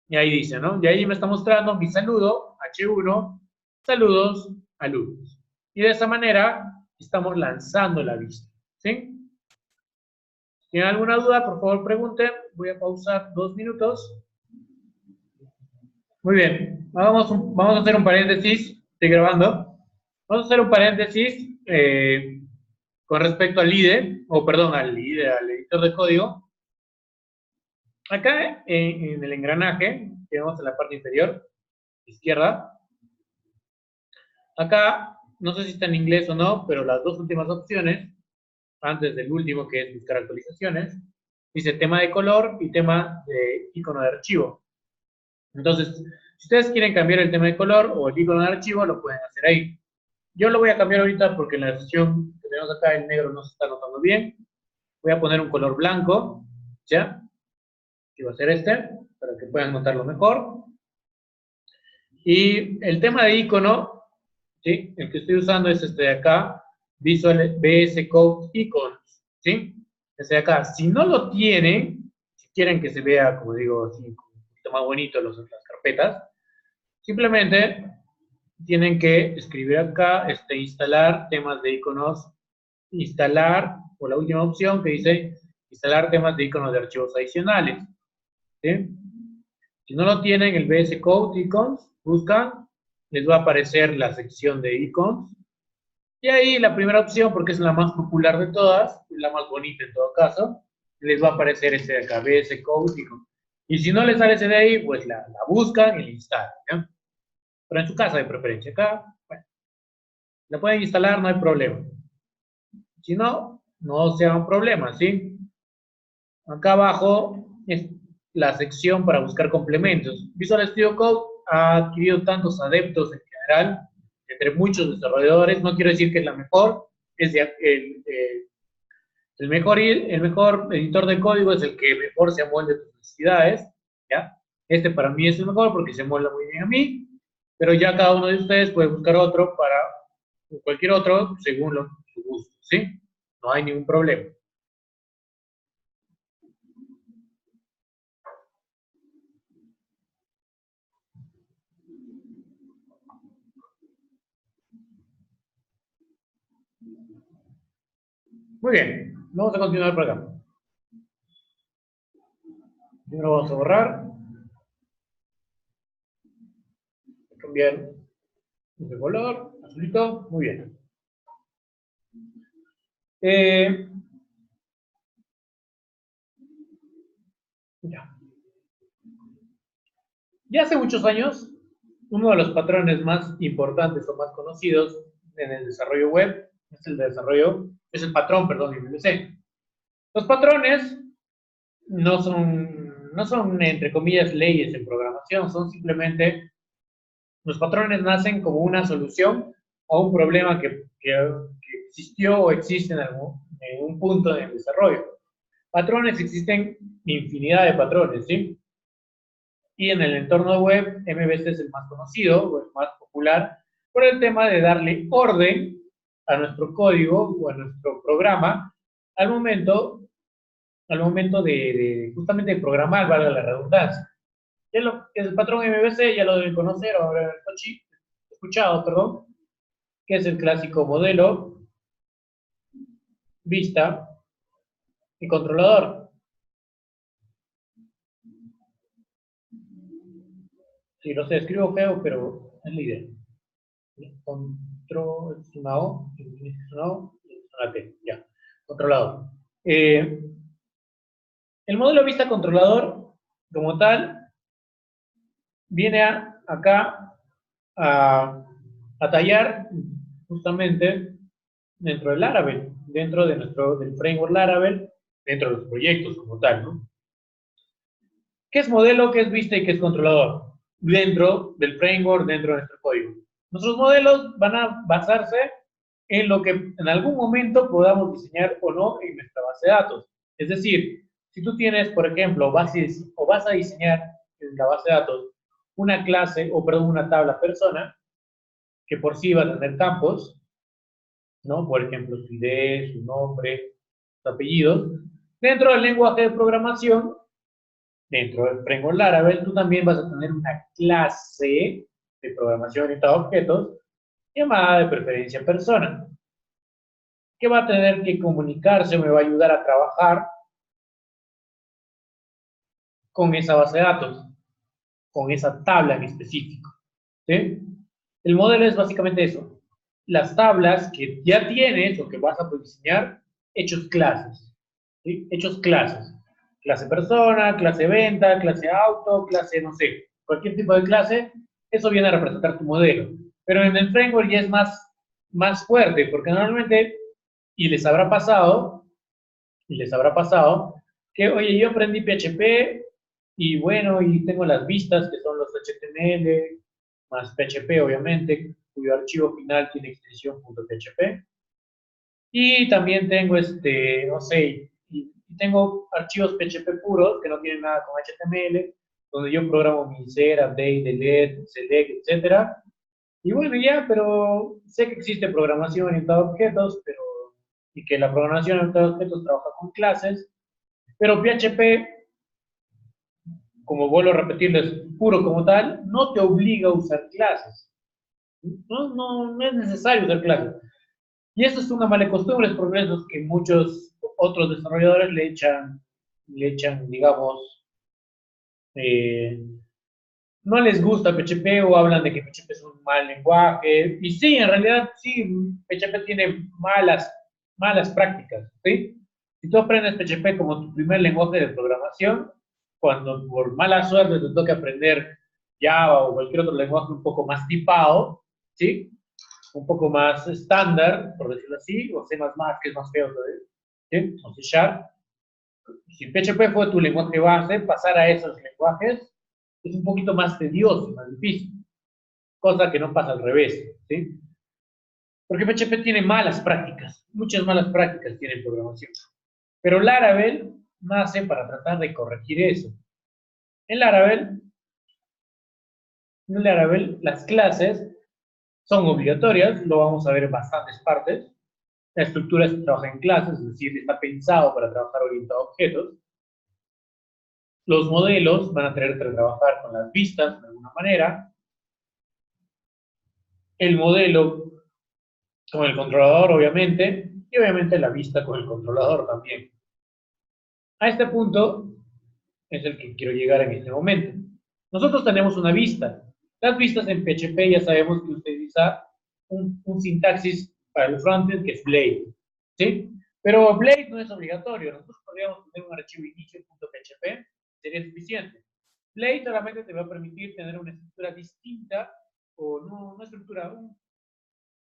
y ahí dice, ¿no? Y ahí me está mostrando mi saludo, H1, saludos, alumnos. Y de esa manera estamos lanzando la vista, ¿sí? ¿Tienen alguna duda? Por favor, pregunten. Voy a pausar 2 minutos. Muy bien. Vamos a hacer un paréntesis. Estoy grabando. Vamos a hacer un paréntesis con respecto al IDE, o perdón, al IDE, al editor de código. Acá en el engranaje, que vemos en la parte inferior, izquierda, acá, no sé si está en inglés o no, pero las dos últimas opciones, antes del último, que es buscar actualizaciones, dice tema de color y tema de icono de archivo. Entonces, si ustedes quieren cambiar el tema de color o el icono de archivo, lo pueden hacer ahí. Yo lo voy a cambiar ahorita porque en la sesión que tenemos acá el negro no se está notando bien. Voy a poner un color blanco, ¿ya? Que va a ser este, para que puedan notarlo mejor. Y el tema de icono, ¿sí? El que estoy usando es este de acá, Visual VS Code Icons, ¿sí? Este de acá. Si no lo tienen, si quieren que se vea, como digo, así, un poquito más bonito las carpetas, simplemente tienen que escribir acá, instalar temas de iconos, instalar, o la última opción que dice instalar temas de iconos de archivos adicionales. ¿Sí? Si no lo tienen, el VS Code Icons, buscan, les va a aparecer la sección de icons. Y ahí la primera opción, porque es la más popular de todas, la más bonita en todo caso, les va a aparecer este de acá, VS Code Icons. Y si no le sale ese DI, pues la buscan y la instalan, ¿ya? Pero en su casa de preferencia. Acá, bueno, la pueden instalar, no hay problema. Si no, no sea un problema, ¿sí? Acá abajo es la sección para buscar complementos. Visual Studio Code ha adquirido tantos adeptos en general, entre muchos desarrolladores. No quiero decir que es la mejor, es el mejor editor de código es el que mejor se amolda a tus necesidades, ¿ya? Este para mí es el mejor porque se amolda muy bien a mí, pero ya cada uno de ustedes puede buscar otro para cualquier otro según su gusto, ¿sí? No hay ningún problema. Muy bien, vamos a continuar por acá. Primero vamos a borrar. Cambiar de color, azulito, muy bien. Ya. Ya hace muchos años, uno de los patrones más importantes o más conocidos en el desarrollo web es el patrón, perdón, MVC. Los patrones no son, entre comillas, leyes en programación, son simplemente, los patrones nacen como una solución a un problema que existió o existe en un punto del desarrollo. Patrones existen infinidad de patrones, ¿sí? Y en el entorno web, MVC es el más conocido o el más popular por el tema de darle orden a nuestro código o a nuestro programa al momento, justamente de programar, valga la redundancia. Ya lo que es el patrón MVC, ya lo deben conocer o haber escuchado, perdón, que es el clásico modelo, vista y controlador. Sí, lo sé, escribo feo, pero es la idea. Control, es una O, es una O, es una T, ya, controlador. El modelo vista controlador, como tal, viene acá a tallar justamente dentro del Laravel, dentro del framework Laravel, dentro de los proyectos como tal, ¿no? ¿Qué es modelo, qué es vista y qué es controlador? Dentro del framework, dentro de nuestro código. Nuestros modelos van a basarse en lo que en algún momento podamos diseñar o no en nuestra base de datos. Es decir, si tú tienes, por ejemplo, vas a diseñar en la base de datos una clase, o perdón, una tabla persona, que por sí va a tener campos, ¿no? Por ejemplo, su ID, su nombre, sus apellidos. Dentro del lenguaje de programación, dentro del framework Laravel, tú también vas a tener una clase de programación orientada a objetos llamada de preferencia persona, que va a tener que comunicarse, me va a ayudar a trabajar con esa base de datos, con esa tabla en específico, ¿sí? El modelo es básicamente eso, las tablas que ya tienes o que vas a diseñar, hechos clases, ¿sí? Hechos clases, clase persona, clase venta, clase auto, clase, no sé, cualquier tipo de clase, eso viene a representar tu modelo. Pero en el framework ya es más fuerte, porque normalmente, y les habrá pasado, que, oye, yo aprendí PHP, y bueno, y tengo las vistas, que son los HTML, más PHP, obviamente, cuyo archivo final tiene extensión .php. Y también tengo, no sé, y tengo archivos PHP puros que no tienen nada con HTML, donde yo programo mi insert, update, delete, select, etcétera. Y bueno, ya, pero sé que existe programación orientada a objetos, y que la programación orientada a objetos trabaja con clases, pero PHP, como vuelvo a repetirles, puro como tal, no te obliga a usar clases. No es necesario usar clases. Y eso es una mala costumbre, es por eso que muchos otros desarrolladores le echan, digamos, eh, no les gusta PHP o hablan de que PHP es un mal lenguaje. Y sí, en realidad sí, PHP tiene malas prácticas, ¿sí? Si tú aprendes PHP como tu primer lenguaje de programación, cuando por mala suerte te toca aprender Java o cualquier otro lenguaje un poco más tipado, ¿sí? Un poco más estándar, por decirlo así, o C++, que es más feo todavía, ¿sí? O C Sharp. Si PHP fue tu lenguaje base, pasar a esos lenguajes es un poquito más tedioso, más difícil, cosa que no pasa al revés, ¿sí? Porque PHP tiene malas prácticas, muchas malas prácticas tiene en programación. Pero Laravel nace para tratar de corregir eso. En Laravel las clases son obligatorias, lo vamos a ver en bastantes partes. La estructura se trabaja en clases, es decir, está pensado para trabajar orientado a objetos. Los modelos van a tener que trabajar con las vistas de alguna manera. El modelo con el controlador, obviamente, y obviamente la vista con el controlador también. A este punto es el que quiero llegar en este momento. Nosotros tenemos una vista. Las vistas en PHP ya sabemos que utiliza un sintaxis para el frontend que es Blade, ¿sí? Pero Blade no es obligatorio. Nosotros podríamos tener un archivo inicio.php, sería suficiente. Blade solamente te va a permitir tener una estructura distinta, o no una estructura,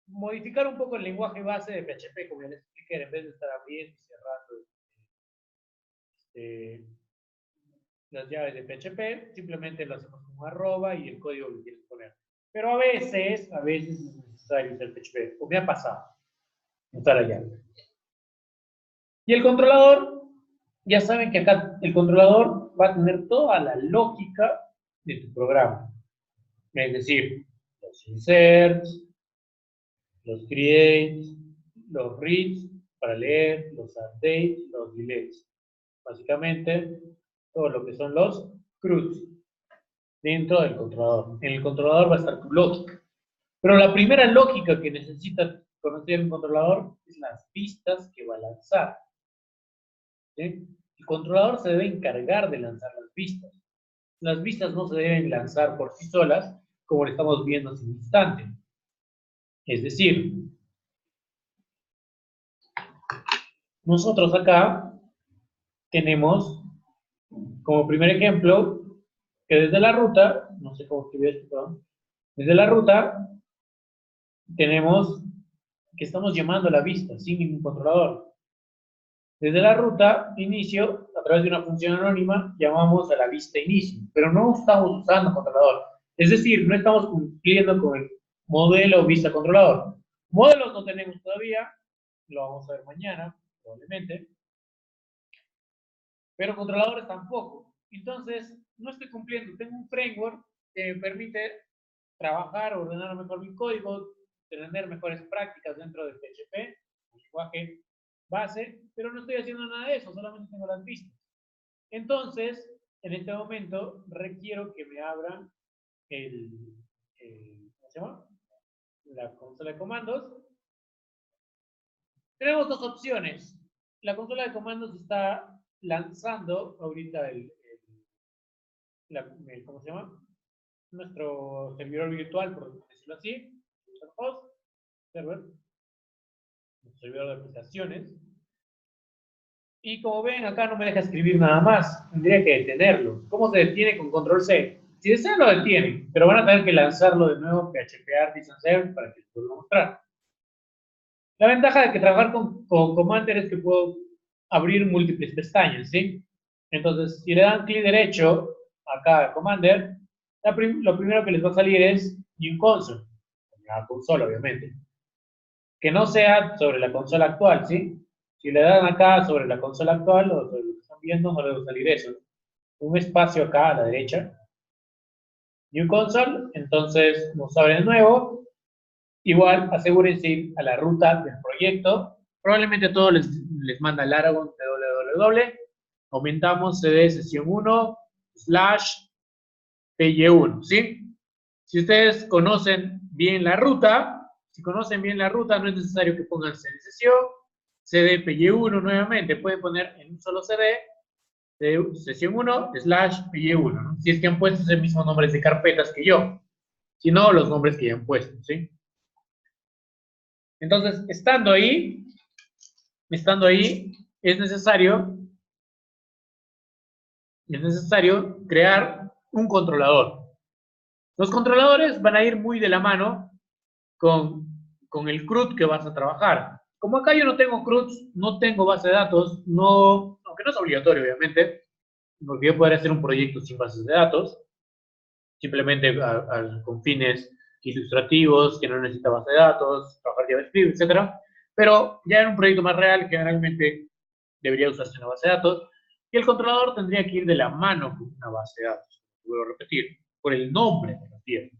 modificar un poco el lenguaje base de PHP, como ya les expliqué, en vez de estar abriendo y cerrando las llaves de PHP, simplemente lo hacemos con un arroba y el código que quieres poner. Pero a veces es necesario usar PHP, o me ha pasado usar la llave. Y el controlador, ya saben que acá el controlador va a tener toda la lógica de tu programa. Es decir, los inserts, los creates, los reads para leer, los updates, los deletes. Básicamente, todo lo que son los CRUDs dentro del controlador. En el controlador va a estar tu lógica. Pero la primera lógica que necesita conocer el controlador es las vistas que va a lanzar. ¿Sí? El controlador se debe encargar de lanzar las vistas. Las vistas no se deben lanzar por sí solas, como lo estamos viendo hace un instante. Es decir, nosotros acá tenemos como primer ejemplo que desde la ruta, no sé cómo escribir esto, perdón, desde la ruta tenemos que estamos llamando a la vista sin ningún controlador. Desde la ruta inicio, a través de una función anónima, llamamos a la vista inicio, pero no estamos usando controlador. Es decir, no estamos cumpliendo con el modelo vista controlador. Modelos no tenemos todavía, lo vamos a ver mañana, probablemente, pero controladores tampoco. Entonces, no estoy cumpliendo. Tengo un framework que me permite trabajar, ordenar mejor mi código, tener mejores prácticas dentro de PHP, el lenguaje base, pero no estoy haciendo nada de eso, solamente tengo las vistas. Entonces, en este momento, requiero que me abran ¿cómo se llama? La consola de comandos. Tenemos dos opciones. La consola de comandos está lanzando ahorita ¿cómo se llama? Nuestro servidor virtual, por decirlo así, host, server, nuestro servidor de aplicaciones. Y como ven, acá no me deja escribir nada más, tendría que detenerlo. ¿Cómo se detiene con control C? Si desean lo detienen, pero van a tener que lanzarlo de nuevo PHP Artisan Server para que les pueda mostrar. La ventaja de que trabajar con Commander es que puedo abrir múltiples pestañas, ¿sí? Entonces, si le dan clic derecho acá a Commander, lo primero que les va a salir es New Console, la consola, obviamente. Que no sea sobre la consola actual, ¿sí? Si le dan acá sobre la consola actual o sobre lo que están viendo, no les va a salir eso. Un espacio acá a la derecha. New Console, entonces nos abre de nuevo. Igual, asegúrense ir a la ruta del proyecto. Probablemente todo les manda el Aragon www. Aumentamos cd sesión 1 / py1, ¿sí? Si ustedes conocen bien la ruta, no es necesario que pongan cd sesión, cd py1 nuevamente. Pueden poner en un solo cd de sesión 1 / py1, ¿no? Si es que han puesto ese mismo nombre de carpetas que yo. Si no, los nombres que ya han puesto, ¿sí? Entonces, estando ahí, es necesario es necesario crear un controlador. Los controladores van a ir muy de la mano con el CRUD que vas a trabajar. Como acá yo no tengo CRUDs, no tengo base de datos, no, aunque no es obligatorio, obviamente, porque yo podría hacer un proyecto sin bases de datos, simplemente con fines ilustrativos, que no necesita base de datos, trabajar JavaScript, etc. Pero ya en un proyecto más real, generalmente debería usarse una base de datos, y el controlador tendría que ir de la mano con una base de datos. Vuelvo a repetir, por el nombre de la pieza.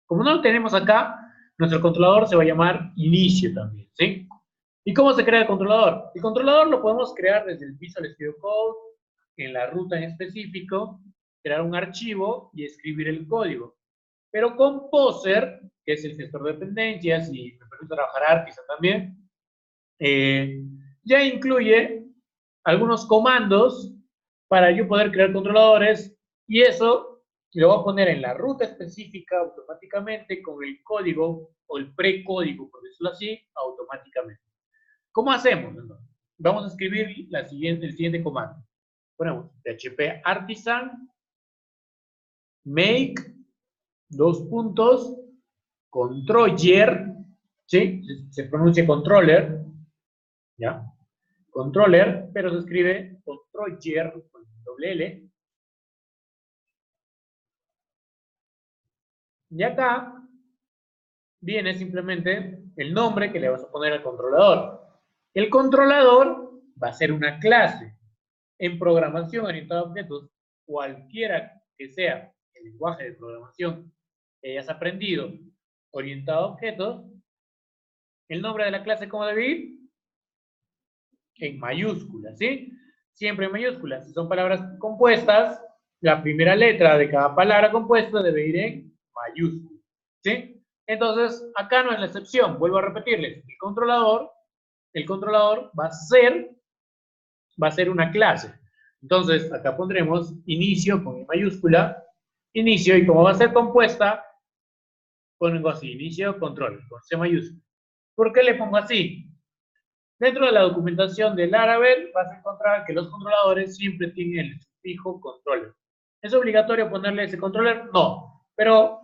Como no lo tenemos acá, nuestro controlador se va a llamar inicio también, ¿sí? ¿Y cómo se crea el controlador? El controlador lo podemos crear desde el Visual Studio Code, en la ruta en específico, crear un archivo y escribir el código. Pero Composer, que es el gestor de dependencias y me permite trabajar Artisan también, ya incluye algunos comandos para yo poder crear controladores y eso lo voy a poner en la ruta específica automáticamente con el código o el precódigo, por decirlo así, automáticamente. ¿Cómo hacemos? Vamos a escribir el siguiente comando. Ponemos php artisan make controller, ¿sí? Se pronuncia controller, ¿ya? Controller, pero se escribe controller con doble L. Y acá viene simplemente el nombre que le vas a poner al controlador. El controlador va a ser una clase. En programación orientada a objetos, cualquiera que sea el lenguaje de programación que hayas aprendido orientado a objetos, el nombre de la clase, ¿cómo debe ir? En mayúsculas, ¿sí? Siempre en mayúsculas. Si son palabras compuestas, la primera letra de cada palabra compuesta debe ir en mayúsculas, ¿sí? Entonces, acá no es la excepción. Vuelvo a repetirles. El controlador va a ser una clase. Entonces, acá pondremos inicio con I mayúscula, inicio, y como va a ser compuesta, pongo así, inicio control, con C mayúscula. ¿Por qué le pongo así? Dentro de la documentación de Laravel vas a encontrar que los controladores siempre tienen el sufijo controller. ¿Es obligatorio ponerle ese controller? No, pero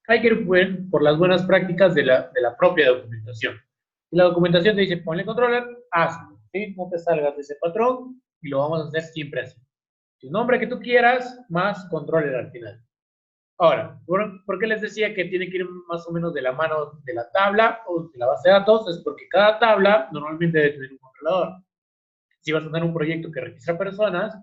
hay que ir por las buenas prácticas de la propia documentación. Si la documentación te dice ponle controller, hazlo, ¿sí? No te salgas de ese patrón y lo vamos a hacer siempre así. El nombre que tú quieras, más controller al final. Ahora, ¿por qué les decía que tiene que ir más o menos de la mano de la tabla o de la base de datos? Es porque cada tabla normalmente debe tener un controlador. Si vas a tener un proyecto que registra personas,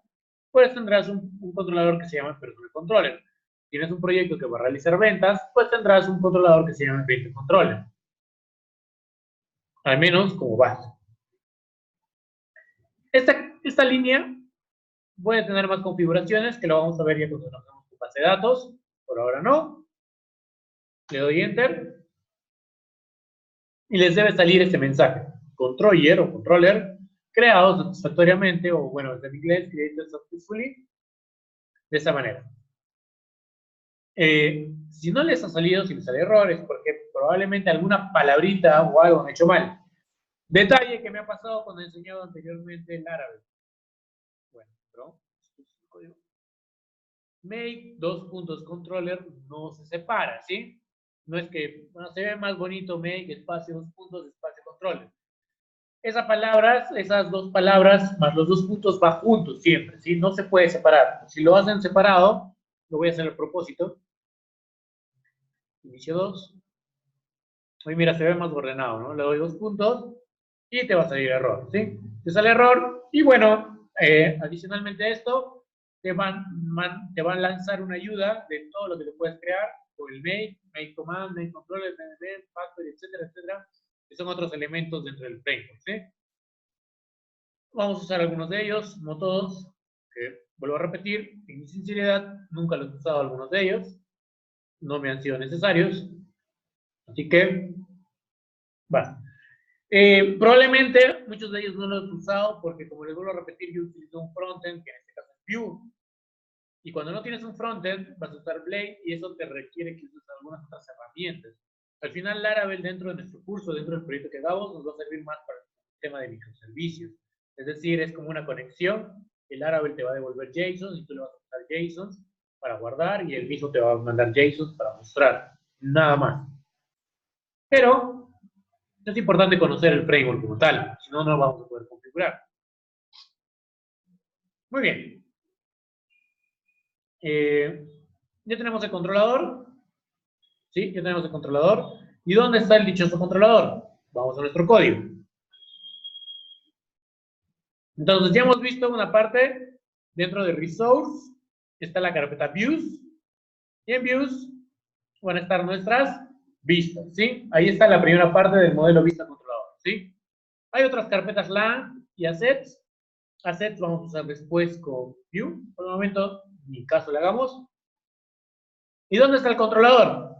pues tendrás un controlador que se llama Personal Controller. Si tienes un proyecto que va a realizar ventas, pues tendrás un controlador que se llama Vendor Controller. Al menos como base. Esta línea puede tener más configuraciones, que lo vamos a ver ya cuando trabajemos con base de datos. Por ahora no. Le doy Enter. Y les debe salir este mensaje. Controller o controller creado satisfactoriamente, o bueno, desde el inglés, created successfully, de esa manera. Si no les ha salido, si les sale errores, porque probablemente alguna palabrita o algo han hecho mal. Detalle que me ha pasado cuando he enseñado anteriormente en árabe. Bueno, pero make controller no se separa, ¿sí? No es que, bueno, se ve más bonito make, espacio, espacio, controller. Esas dos palabras más los dos puntos va juntos siempre, ¿sí? No se puede separar. Si lo hacen separado, lo voy a hacer a propósito. Inicio 2. Hoy mira, se ve más ordenado, ¿no? Le doy 2 puntos y te va a salir error, ¿sí? Te sale error y bueno, adicionalmente a esto, te van a lanzar una ayuda de todo lo que le puedes crear por el make command, make controller, factory, etcétera, etcétera, que son otros elementos dentro del framework, ¿sí? Vamos a usar algunos de ellos, no todos, que vuelvo a repetir, en mi sinceridad, nunca los he usado algunos de ellos, no me han sido necesarios, así que, bueno. Probablemente muchos de ellos no los he usado porque, como les vuelvo a repetir, yo utilizo un frontend, que en este caso es Vue, y cuando no tienes un frontend, vas a usar Blade y eso te requiere que uses algunas otras herramientas. Al final, Laravel, dentro de nuestro curso, dentro del proyecto que hagamos, nos va a servir más para el tema de microservicios. Es decir, es como una conexión el Laravel te va a devolver JSON y tú le vas a mandar JSON para guardar y el mismo te va a mandar JSON para mostrar. Nada más. Pero es importante conocer el framework como tal, si no, no lo vamos a poder configurar. Muy bien. Ya tenemos el controlador. ¿Sí? Ya tenemos el controlador. ¿Y dónde está el dichoso controlador? Vamos a nuestro código. Entonces, ya hemos visto una parte dentro de Resource. Está la carpeta Views. Y en Views van a estar nuestras vistas, ¿sí? Ahí está la primera parte del modelo vista controlador, ¿sí? Hay otras carpetas LAN y Assets. Assets vamos a usar después con View. Por el momento, ni caso le hagamos. ¿Y dónde está el controlador?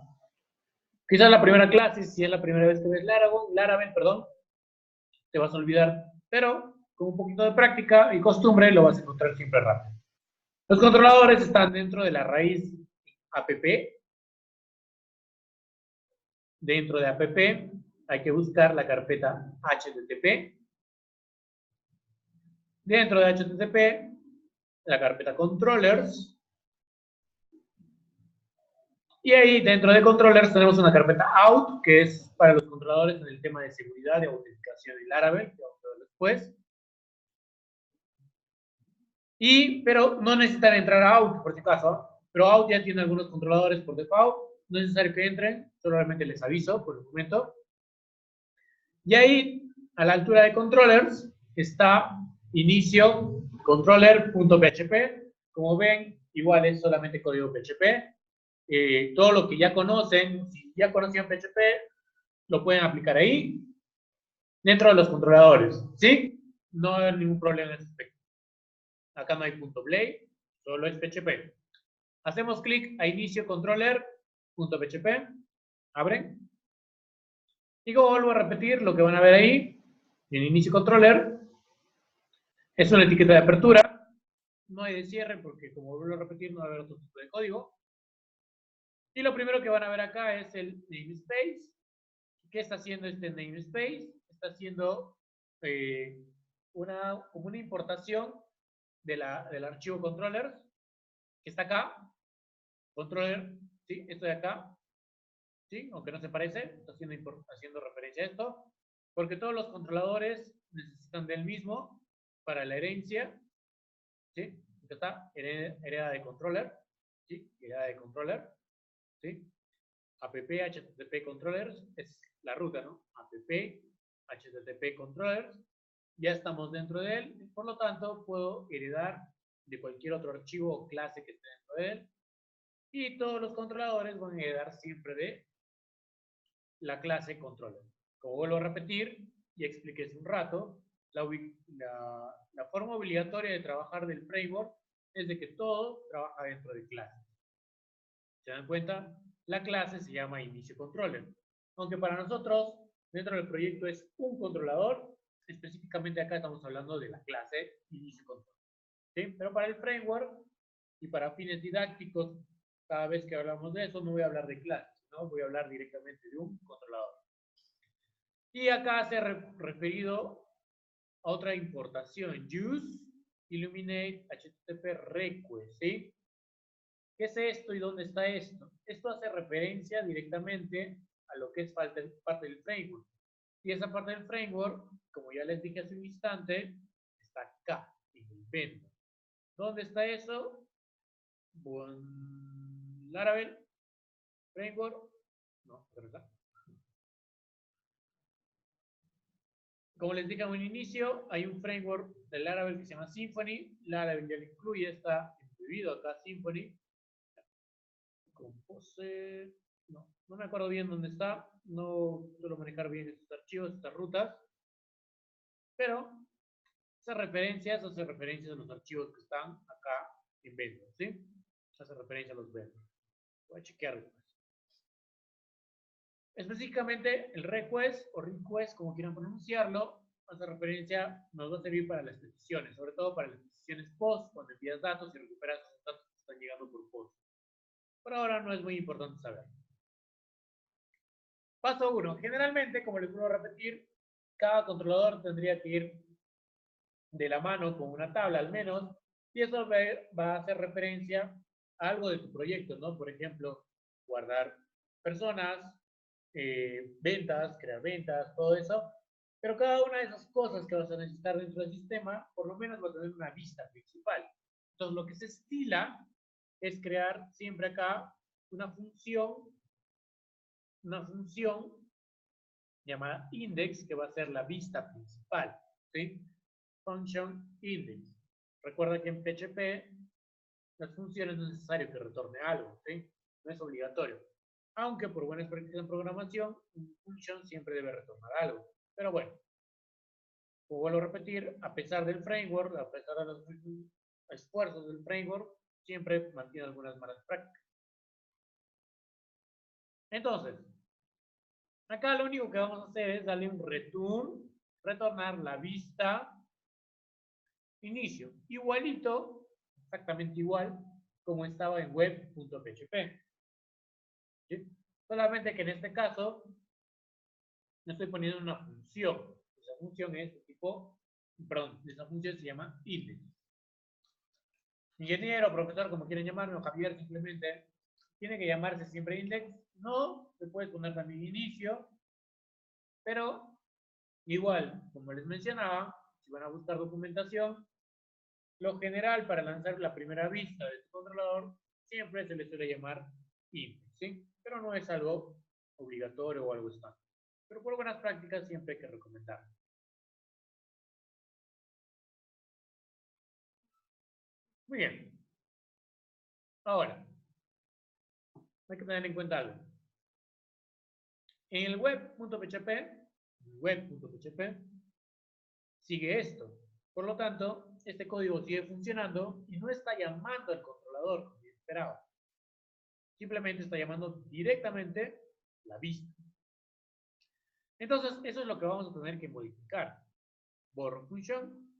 Quizás la primera clase, si es la primera vez que ves Laravel, te vas a olvidar. Pero con un poquito de práctica y costumbre lo vas a encontrar siempre rápido. Los controladores están dentro de la raíz app. Dentro de app hay que buscar la carpeta HTTP. Dentro de HTTP, la carpeta controllers. Y ahí dentro de controllers tenemos una carpeta out, que es para los controladores en el tema de seguridad y autenticación en Laravel, que vamos a ver después. Pero no necesitan entrar a out, por si acaso. Pero out ya tiene algunos controladores por default. No es necesario que entren, solamente les aviso por el momento. Y ahí, a la altura de controllers, está inicio controller.php. Como ven, igual es solamente código PHP. Todo lo que ya conocen, si ya conocían PHP, lo pueden aplicar ahí, dentro de los controladores, ¿sí? No hay ningún problema en ese aspecto. Acá no hay punto .play, solo es PHP. Hacemos clic a inicio controller.php, abren. Y como vuelvo a repetir, lo que van a ver ahí, en inicio controller, es una etiqueta de apertura. No hay de cierre porque, como vuelvo a repetir, no va a haber otro tipo de código. Y lo primero que van a ver acá es el namespace. ¿Qué está haciendo este namespace? Está haciendo como una importación del archivo controllers, que está acá. Controller, ¿sí? Esto de acá, ¿sí? Aunque no se parece, está haciendo referencia a esto. Porque todos los controladores necesitan del mismo para la herencia, ¿sí? Acá está, hereda de controller, ¿sí? Hereda de controller, ¿sí? app http controllers es la ruta, ¿no? app http controllers, ya estamos dentro de él, por lo tanto puedo heredar de cualquier otro archivo o clase que esté dentro de él, y todos los controladores van a heredar siempre de la clase controller. Como vuelvo a repetir y expliqué hace un rato, la forma obligatoria de trabajar del framework es de que todo trabaja dentro de clases. ¿Se dan cuenta? La clase se llama inicio controller. Aunque para nosotros, dentro del proyecto es un controlador, específicamente acá estamos hablando de la clase inicio controller. ¿Sí? Pero para el framework y para fines didácticos, cada vez que hablamos de eso, no voy a hablar de clases, ¿no? Voy a hablar directamente de un controlador. Y acá se ha referido a otra importación, use, illuminate, http request, ¿sí? ¿Qué es esto y dónde está esto? Esto hace referencia directamente a lo que es parte del framework. Y esa parte del framework, como ya les dije hace un instante, está acá, en el vendor. ¿Dónde está eso? Bueno, Laravel, framework, no, ¿verdad? Como les dije en un inicio, hay un framework de Laravel que se llama Symfony. Laravel ya lo incluye, está incluido acá Symfony. Compose, no me acuerdo bien dónde está, no suelo manejar bien estos archivos, estas rutas, pero esas referencias hace referencias a los archivos que están acá en vendor, ¿sí? Hace referencia a los vendor. Voy a chequear después. Específicamente el request o request, como quieran pronunciarlo, hace referencia, nos va a servir para las peticiones, sobre todo para las peticiones post, cuando envías datos y recuperas esos datos que están llegando por post. Por ahora no es muy importante saber. Paso 1. Generalmente, como les vuelvo a repetir, cada controlador tendría que ir de la mano con una tabla al menos, y eso va a hacer referencia a algo de tu proyecto, ¿no? Por ejemplo, guardar personas, ventas, crear ventas, todo eso. Pero cada una de esas cosas que vas a necesitar dentro del sistema, por lo menos va a tener una vista principal. Entonces, lo que se estila es crear siempre acá una función llamada index, que va a ser la vista principal, ¿sí? Function index. Recuerda que en PHP las funciones no es necesario que retorne algo, ¿sí? No es obligatorio. Aunque por buenas prácticas en programación, un function siempre debe retornar algo. Pero bueno, como vuelvo a repetir, a pesar del framework, a pesar de los esfuerzos del framework, siempre mantiene algunas malas prácticas. Entonces, acá lo único que vamos a hacer es darle un retornar la vista inicio, igualito, exactamente igual, como estaba en web.php. ¿Sí? Solamente que en este caso, no estoy poniendo una función. Esa función es de tipo, perdón, esa función se llama index. Ingeniero, profesor, como quieren llamarme, o Javier, simplemente, ¿tiene que llamarse siempre index? No, se puede poner también inicio, pero igual, como les mencionaba, si van a buscar documentación, lo general para lanzar la primera vista de tu controlador siempre se le suele llamar index, ¿sí? Pero no es algo obligatorio o algo estándar. Pero por buenas prácticas siempre hay que recomendar. Muy bien. Ahora, hay que tener en cuenta algo. En el web.php sigue esto. Por lo tanto, este código sigue funcionando y no está llamando al controlador como yo esperaba. Simplemente está llamando directamente la vista. Entonces, eso es lo que vamos a tener que modificar. Borro función,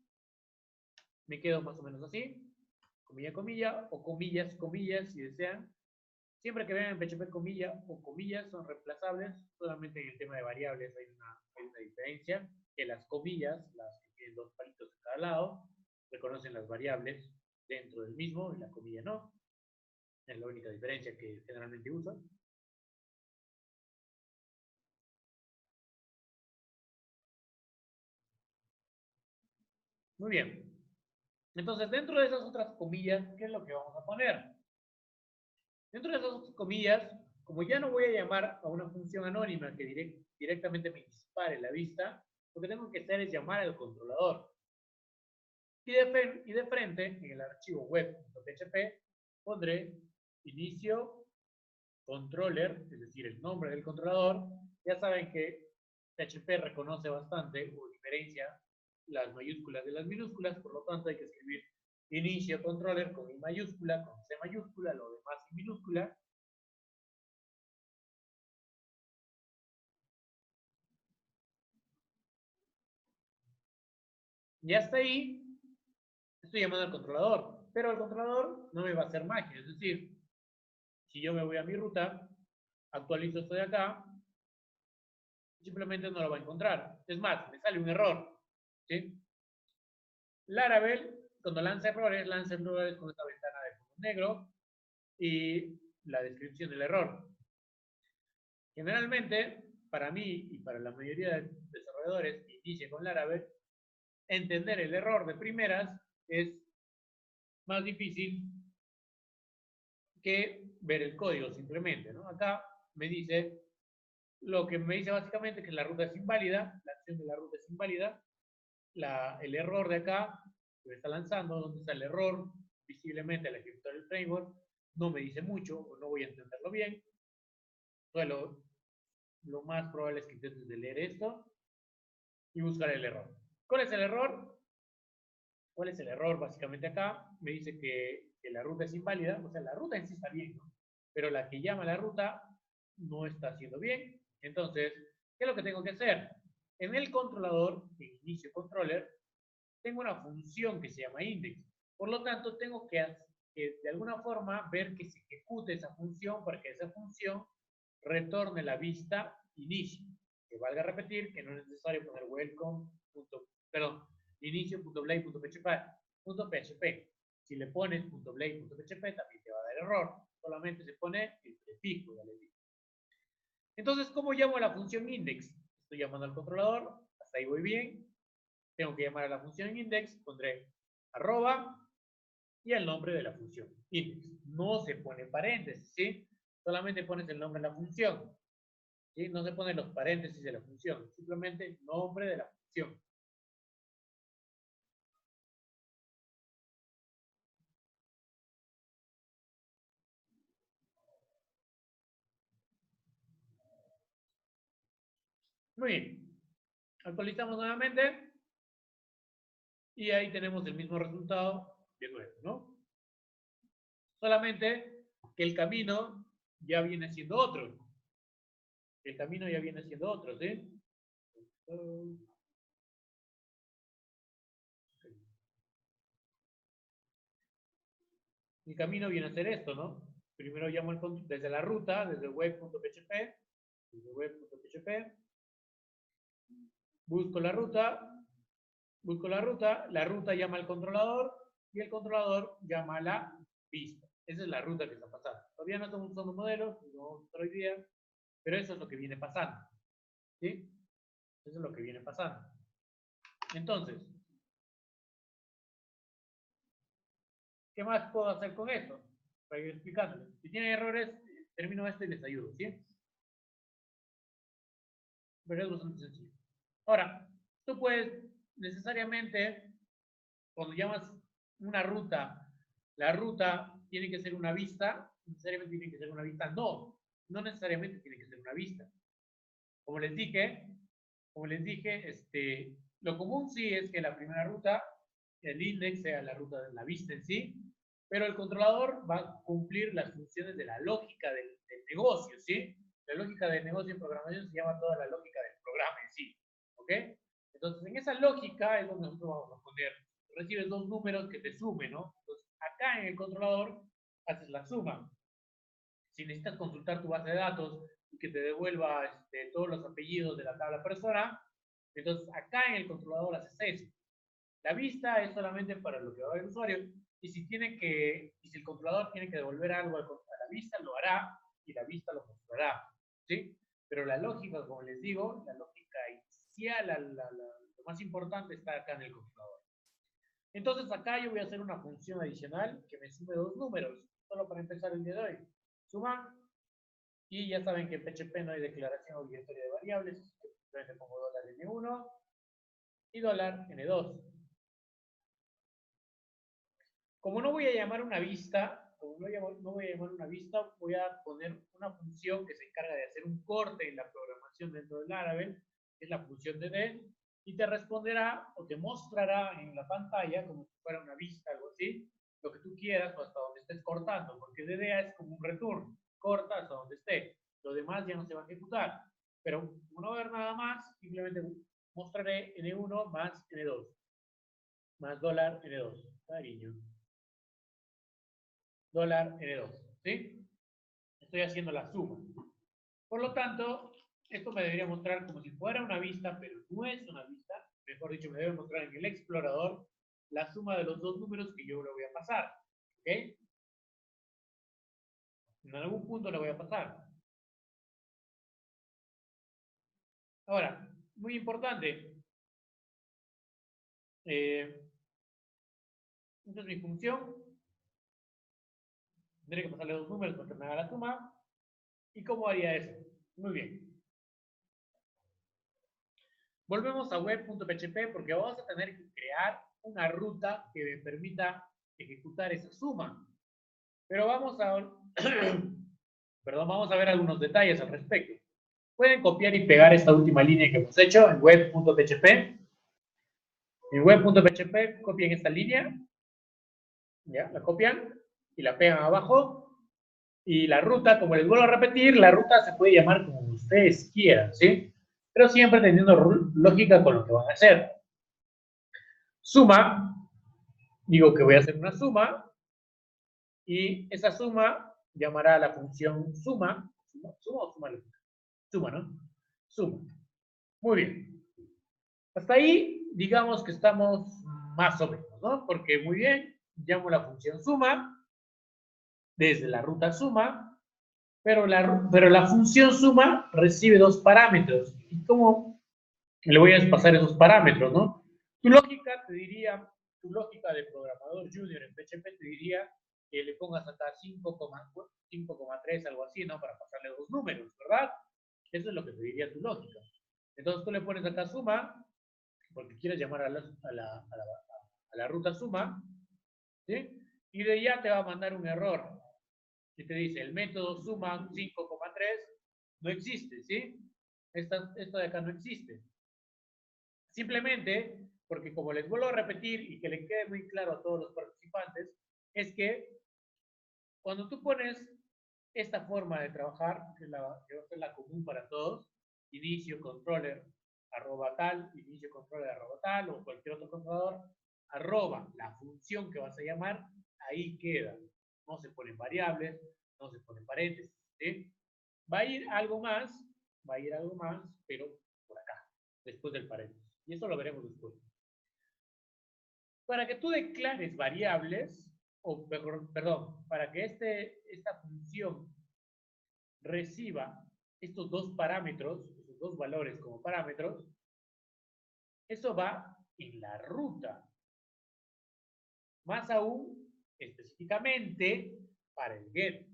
me quedo más o menos así, comilla, comilla, o comillas, comillas, si desean. Siempre que vean en PHP comilla o comillas son reemplazables, solamente en el tema de variables hay una diferencia, que las comillas, las que tienen dos palitos de cada lado, reconocen las variables dentro del mismo y la comilla no. Es la única diferencia que generalmente usan. Muy bien. Entonces, dentro de esas otras comillas, ¿qué es lo que vamos a poner? Dentro de esas otras comillas, como ya no voy a llamar a una función anónima que directamente me dispare la vista, lo que tengo que hacer es llamar al controlador. Y de frente, en el archivo web.php, pondré inicio controller, es decir, el nombre del controlador. Ya saben que PHP reconoce bastante o diferencia las mayúsculas de las minúsculas, por lo tanto hay que escribir inicio controller con I mayúscula, con C mayúscula, lo demás en minúscula. Y hasta ahí estoy llamando al controlador, pero el controlador no me va a hacer magia, es decir, si yo me voy a mi ruta, actualizo esto de acá, simplemente no lo va a encontrar. Es más, me sale un error. ¿Sí? Laravel, cuando lanza errores con esta ventana de fondo negro y la descripción del error. Generalmente, para mí y para la mayoría de desarrolladores que inician con Laravel, entender el error de primeras es más difícil que ver el código simplemente, ¿no? Acá me dice, lo que me dice básicamente que la ruta es inválida, la acción de la ruta es inválida, el error de acá que me está lanzando, donde está el error, visiblemente al ejecutar el framework, no me dice mucho o no voy a entenderlo bien. Entonces, lo más probable es que intentes de leer esto y buscar el error. ¿Cuál es el error? ¿Cuál es el error básicamente acá? Me dice que la ruta es inválida, o sea, la ruta en sí está bien, ¿no? Pero la que llama la ruta no está haciendo bien. Entonces, ¿qué es lo que tengo que hacer? En el controlador, en inicio controller, tengo una función que se llama index. Por lo tanto, tengo que de alguna forma ver que se ejecute esa función para que esa función retorne la vista inicio. Que valga repetir que no es necesario poner welcome, perdón, inicio.blade.php. Si le pones .blade.php también te va a dar error. Solamente se pone el prefijo, ya les digo. Entonces, ¿cómo llamo a la función index? Estoy llamando al controlador, hasta ahí voy bien. Tengo que llamar a la función index, pondré arroba y el nombre de la función index. No se pone paréntesis, ¿sí? Solamente pones el nombre de la función. ¿Sí? No se ponen los paréntesis de la función, simplemente el nombre de la función. Muy bien. Actualizamos nuevamente. Y ahí tenemos el mismo resultado de nuevo, ¿no? Solamente que el camino ya viene siendo otro. El camino ya viene siendo otro, ¿sí? El camino viene a ser esto, ¿no? Primero llamo desde la ruta, desde web.php, busco la ruta llama al controlador y el controlador llama a la vista. Esa es la ruta que está pasando. Todavía no estamos usando modelos, no hoy día, pero eso es lo que viene pasando. ¿Sí? Eso es lo que viene pasando. Entonces, ¿qué más puedo hacer con esto? Para ir explicándoles. Si tienen errores, termino esto y les ayudo, ¿sí? Pero es bastante sencillo. Ahora, tú puedes necesariamente, cuando llamas una ruta, la ruta tiene que ser una vista, necesariamente tiene que ser una vista, no necesariamente tiene que ser una vista. Como les dije, lo común sí es que la primera ruta, el index sea la ruta de la vista en sí, pero el controlador va a cumplir las funciones de la lógica del negocio, ¿sí? La lógica del negocio en programación se llama toda la lógica del programa en sí, ¿ok? Entonces, en esa lógica es donde nosotros vamos a poner, recibes dos números que te sumen, ¿no? Entonces, acá en el controlador haces la suma. Si necesitas consultar tu base de datos y que te devuelva todos los apellidos de la tabla persona, entonces acá en el controlador haces eso. La vista es solamente para lo que va a ver el usuario, y si el controlador tiene que devolver algo a la vista, lo hará, y la vista lo mostrará, ¿sí? Pero la lógica, como les digo, la lógica inicial, lo más importante está acá en el controlador. Entonces acá yo voy a hacer una función adicional que me sume dos números, solo para empezar el día de hoy. Suma, y ya saben que en PHP no hay declaración obligatoria de variables, simplemente pongo $n1 y $n2. Como no voy a llamar una vista, voy a poner una función que se encarga de hacer un corte en la programación dentro del Laravel, que es la función de D, y te responderá o te mostrará en la pantalla, como si fuera una vista, algo así, lo que tú quieras o hasta donde estés cortando, porque DDA es como un return, corta hasta donde esté. Lo demás ya no se va a ejecutar. Pero como no va a haber nada más, simplemente mostraré N1 más N2, más $N2, cariño. $N2, ¿sí? Estoy haciendo la suma. Por lo tanto, esto me debería mostrar como si fuera una vista, pero no es una vista. Mejor dicho, me debe mostrar en el explorador la suma de los dos números que yo le voy a pasar. ¿Ok? En algún punto le voy a pasar. Ahora, muy importante. Esta es mi función. Tendré que pasarle dos números para que me haga la suma. ¿Y cómo haría eso? Muy bien. Volvemos a web.php porque vamos a tener que crear una ruta que me permita ejecutar esa suma. Pero vamos a ver algunos detalles al respecto. Pueden copiar y pegar esta última línea que hemos hecho en web.php. En web.php copien esta línea, ya, la copian y la pegan abajo. Y la ruta, como les vuelvo a repetir, la ruta se puede llamar como ustedes quieran, ¿sí? Pero siempre teniendo lógica con lo que van a hacer. Suma, digo que voy a hacer una suma, y esa suma llamará a la función suma. ¿Suma o suma? Suma, ¿no? Suma. Muy bien. Hasta ahí, digamos que estamos más o menos, ¿no? Porque muy bien, llamo la función suma desde la ruta suma, pero la función suma recibe dos parámetros. ¿Y cómo le voy a pasar esos parámetros, no? Tu lógica te diría, tu lógica de programador junior en PHP te diría que le pongas hasta 5,3, algo así, ¿no? Para pasarle dos números, ¿verdad? Eso es lo que te diría tu lógica. Entonces tú le pones acá suma, porque quieres llamar a la ruta suma, ¿sí? Y de ya te va a mandar un error. Y te dice, el método suma 5,3 no existe, ¿sí? Esto de acá no existe. Simplemente, porque como les vuelvo a repetir y que le quede muy claro a todos los participantes, es que cuando tú pones esta forma de trabajar, que va a ser la común para todos, inicio controller arroba tal, inicio controller arroba tal, o cualquier otro controlador, arroba la función que vas a llamar, ahí queda. No se ponen variables, no se ponen paréntesis, ¿sí? Va a ir algo más, pero por acá, después del paréntesis. Y eso lo veremos después. Para que tú declares variables, o perdón, para que esta función reciba estos dos parámetros, estos dos valores como parámetros, eso va en la ruta. Más aún, específicamente, para el get.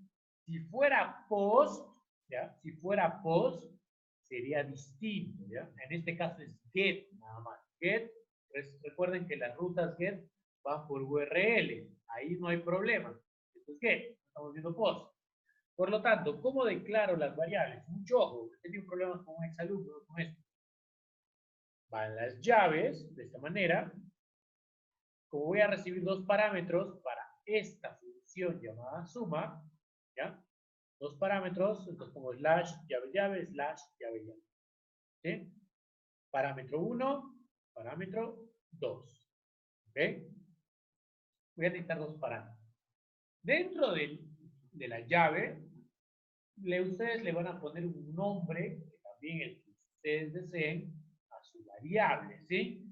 Si fuera post, ¿ya? Si fuera post, sería distinto, ¿ya? En este caso es get, nada más. Get, recuerden que las rutas get van por URL. Ahí no hay problema. Esto es get, estamos viendo post. Por lo tanto, ¿cómo declaro las variables? Mucho ojo, he tenido problemas con un exalumno con esto. Van las llaves, de esta manera. Como voy a recibir dos parámetros para esta función llamada suma, ¿ya? Dos parámetros, entonces pongo slash llave llave, slash llave llave. ¿Sí? Parámetro 1, parámetro 2. ¿Ok? Voy a necesitar dos parámetros. Dentro de la llave, ustedes le van a poner un nombre, que también el que ustedes deseen, a su variable, ¿sí?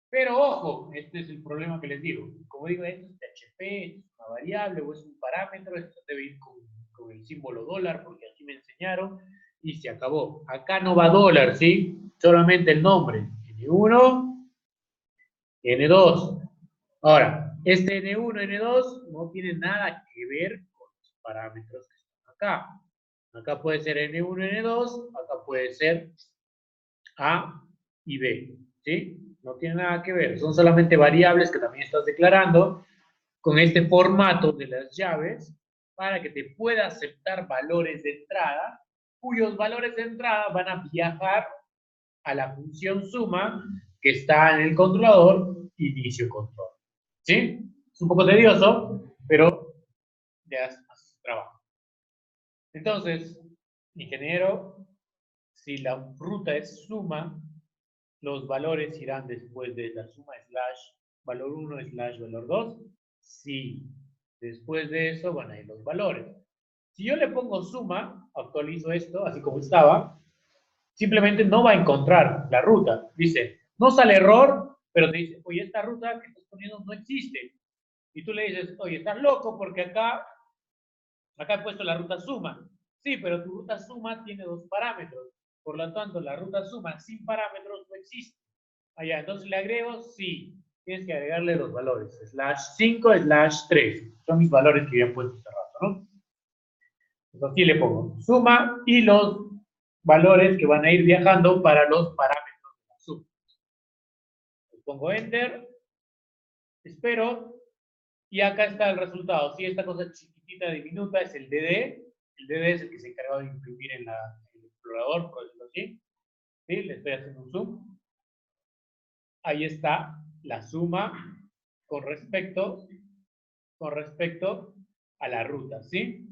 Pero ojo, este es el problema que les digo. Como digo, esto es PHP, esto es una variable o es un parámetro, esto debe ir con el símbolo dólar, porque aquí me enseñaron, y se acabó. Acá no va dólar, ¿sí? Solamente el nombre. N1, N2. Ahora, este N1, N2 no tiene nada que ver con los parámetros que están acá. Acá puede ser N1, N2, acá puede ser A y B, ¿sí? No tiene nada que ver, son solamente variables que también estás declarando con este formato de las llaves para que te pueda aceptar valores de entrada, cuyos valores de entrada van a viajar a la función suma que está en el controlador inicio control. ¿Sí? Es un poco tedioso, pero ya haces trabajo. Entonces, ingeniero, si la ruta es suma, los valores irán después de la suma slash valor 1 slash valor 2. Sí, después de eso van a ir los valores. Si yo le pongo suma, actualizo esto así como estaba, simplemente no va a encontrar la ruta. Dice, no sale error, pero te dice, oye, esta ruta que estás poniendo no existe. Y tú le dices, oye, estás loco porque acá he puesto la ruta suma. Sí, pero tu ruta suma tiene dos parámetros. Por lo tanto, la ruta suma sin parámetros no existe. Allá, entonces le agrego, sí. Tienes que agregarle los valores. Slash 5, slash 3. Son mis valores que había puesto hace rato, ¿no? Entonces aquí le pongo suma y los valores que van a ir viajando para los parámetros de la suma. Le pongo enter. Espero. Y acá está el resultado. Si esta cosa chiquitita, diminuta, es el DD. El DD es el que se encargó de imprimir en el explorador, por decirlo así. ¿Sí? Le estoy haciendo un zoom. Ahí está la suma con respecto a la ruta, ¿sí?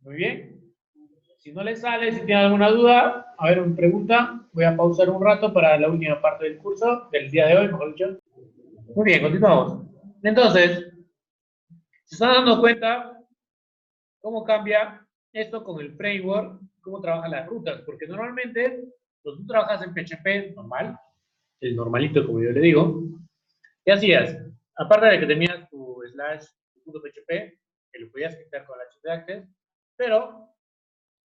Muy bien. Si no le sale, si tiene alguna duda, a ver, una pregunta. Voy a pausar un rato para la última parte del curso, del día de hoy, mejor dicho. Muy bien, continuamos. Entonces, se están dando cuenta cómo cambia esto con el framework, cómo trabajan las rutas, porque normalmente, cuando tú trabajas en PHP normal, el normalito, como yo le digo. ¿Qué hacías? Aparte de que tenías tu slash tu .php, que lo podías quitar con la htaccess, pero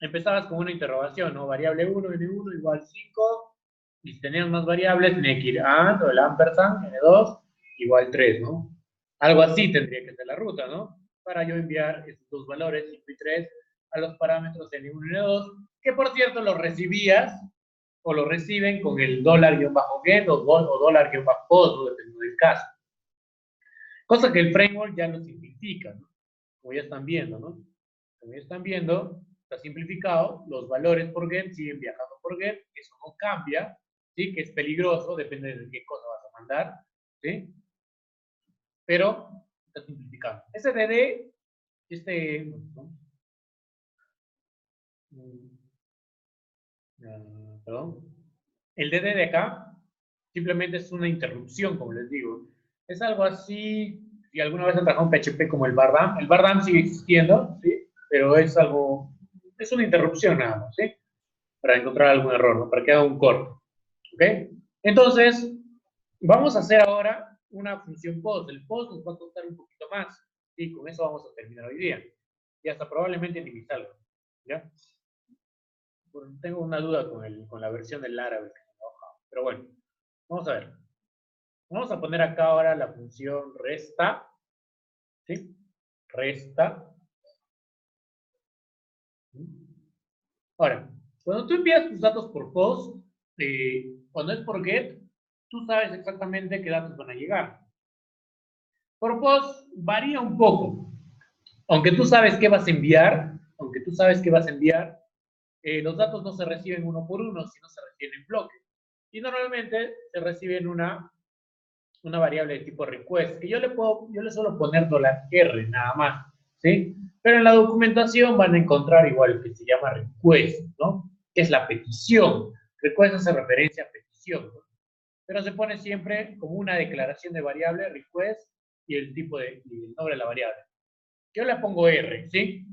empezabas con una interrogación, ¿no? Variable 1, n1 igual 5, y si tenías más variables, tenía que ir AND o el ampersand, n2 igual 3, ¿no? Algo así tendría que ser la ruta, ¿no? Para yo enviar estos dos valores, 5 y 3, a los parámetros n1 y n2, que por cierto los recibías o lo reciben con el $get o $post, ¿no? Dependiendo del caso. Cosa que el framework ya lo simplifica, ¿no? Como ya están viendo, ¿no? Como ya están viendo, está simplificado, los valores por get siguen viajando por get, eso no cambia, ¿sí? Que es peligroso, depende de qué cosa vas a mandar, ¿sí? Pero está simplificado. SDD, ¿no? Perdón. El DD de acá simplemente es una interrupción, como les digo. Es algo así, si alguna vez han trabajado un PHP como el bardam sigue existiendo, ¿sí? Pero es algo, es una interrupción nada más, ¿sí? Para encontrar algún error, ¿no? Para que haga un corte, ¿ok? Entonces, vamos a hacer ahora una función post. El post nos va a costar un poquito más, y con eso vamos a terminar hoy día. Y hasta probablemente ni me salga, ¿ya? Tengo una duda con la versión del Laravel, pero bueno, vamos a ver. Vamos a poner acá ahora la función resta, ¿sí? Resta. Ahora, cuando tú envías tus datos por post, cuando es por get, tú sabes exactamente qué datos van a llegar. Por post varía un poco. Aunque tú sabes qué vas a enviar, los datos no se reciben uno por uno, sino se reciben en bloque. Y normalmente se reciben una variable de tipo request, que yo le suelo poner $R nada más, ¿sí? Pero en la documentación van a encontrar igual que se llama request, ¿no? Que es la petición. Request hace referencia a petición, ¿no? Pero se pone siempre como una declaración de variable, request, y el nombre de la variable. Yo le pongo R, ¿sí?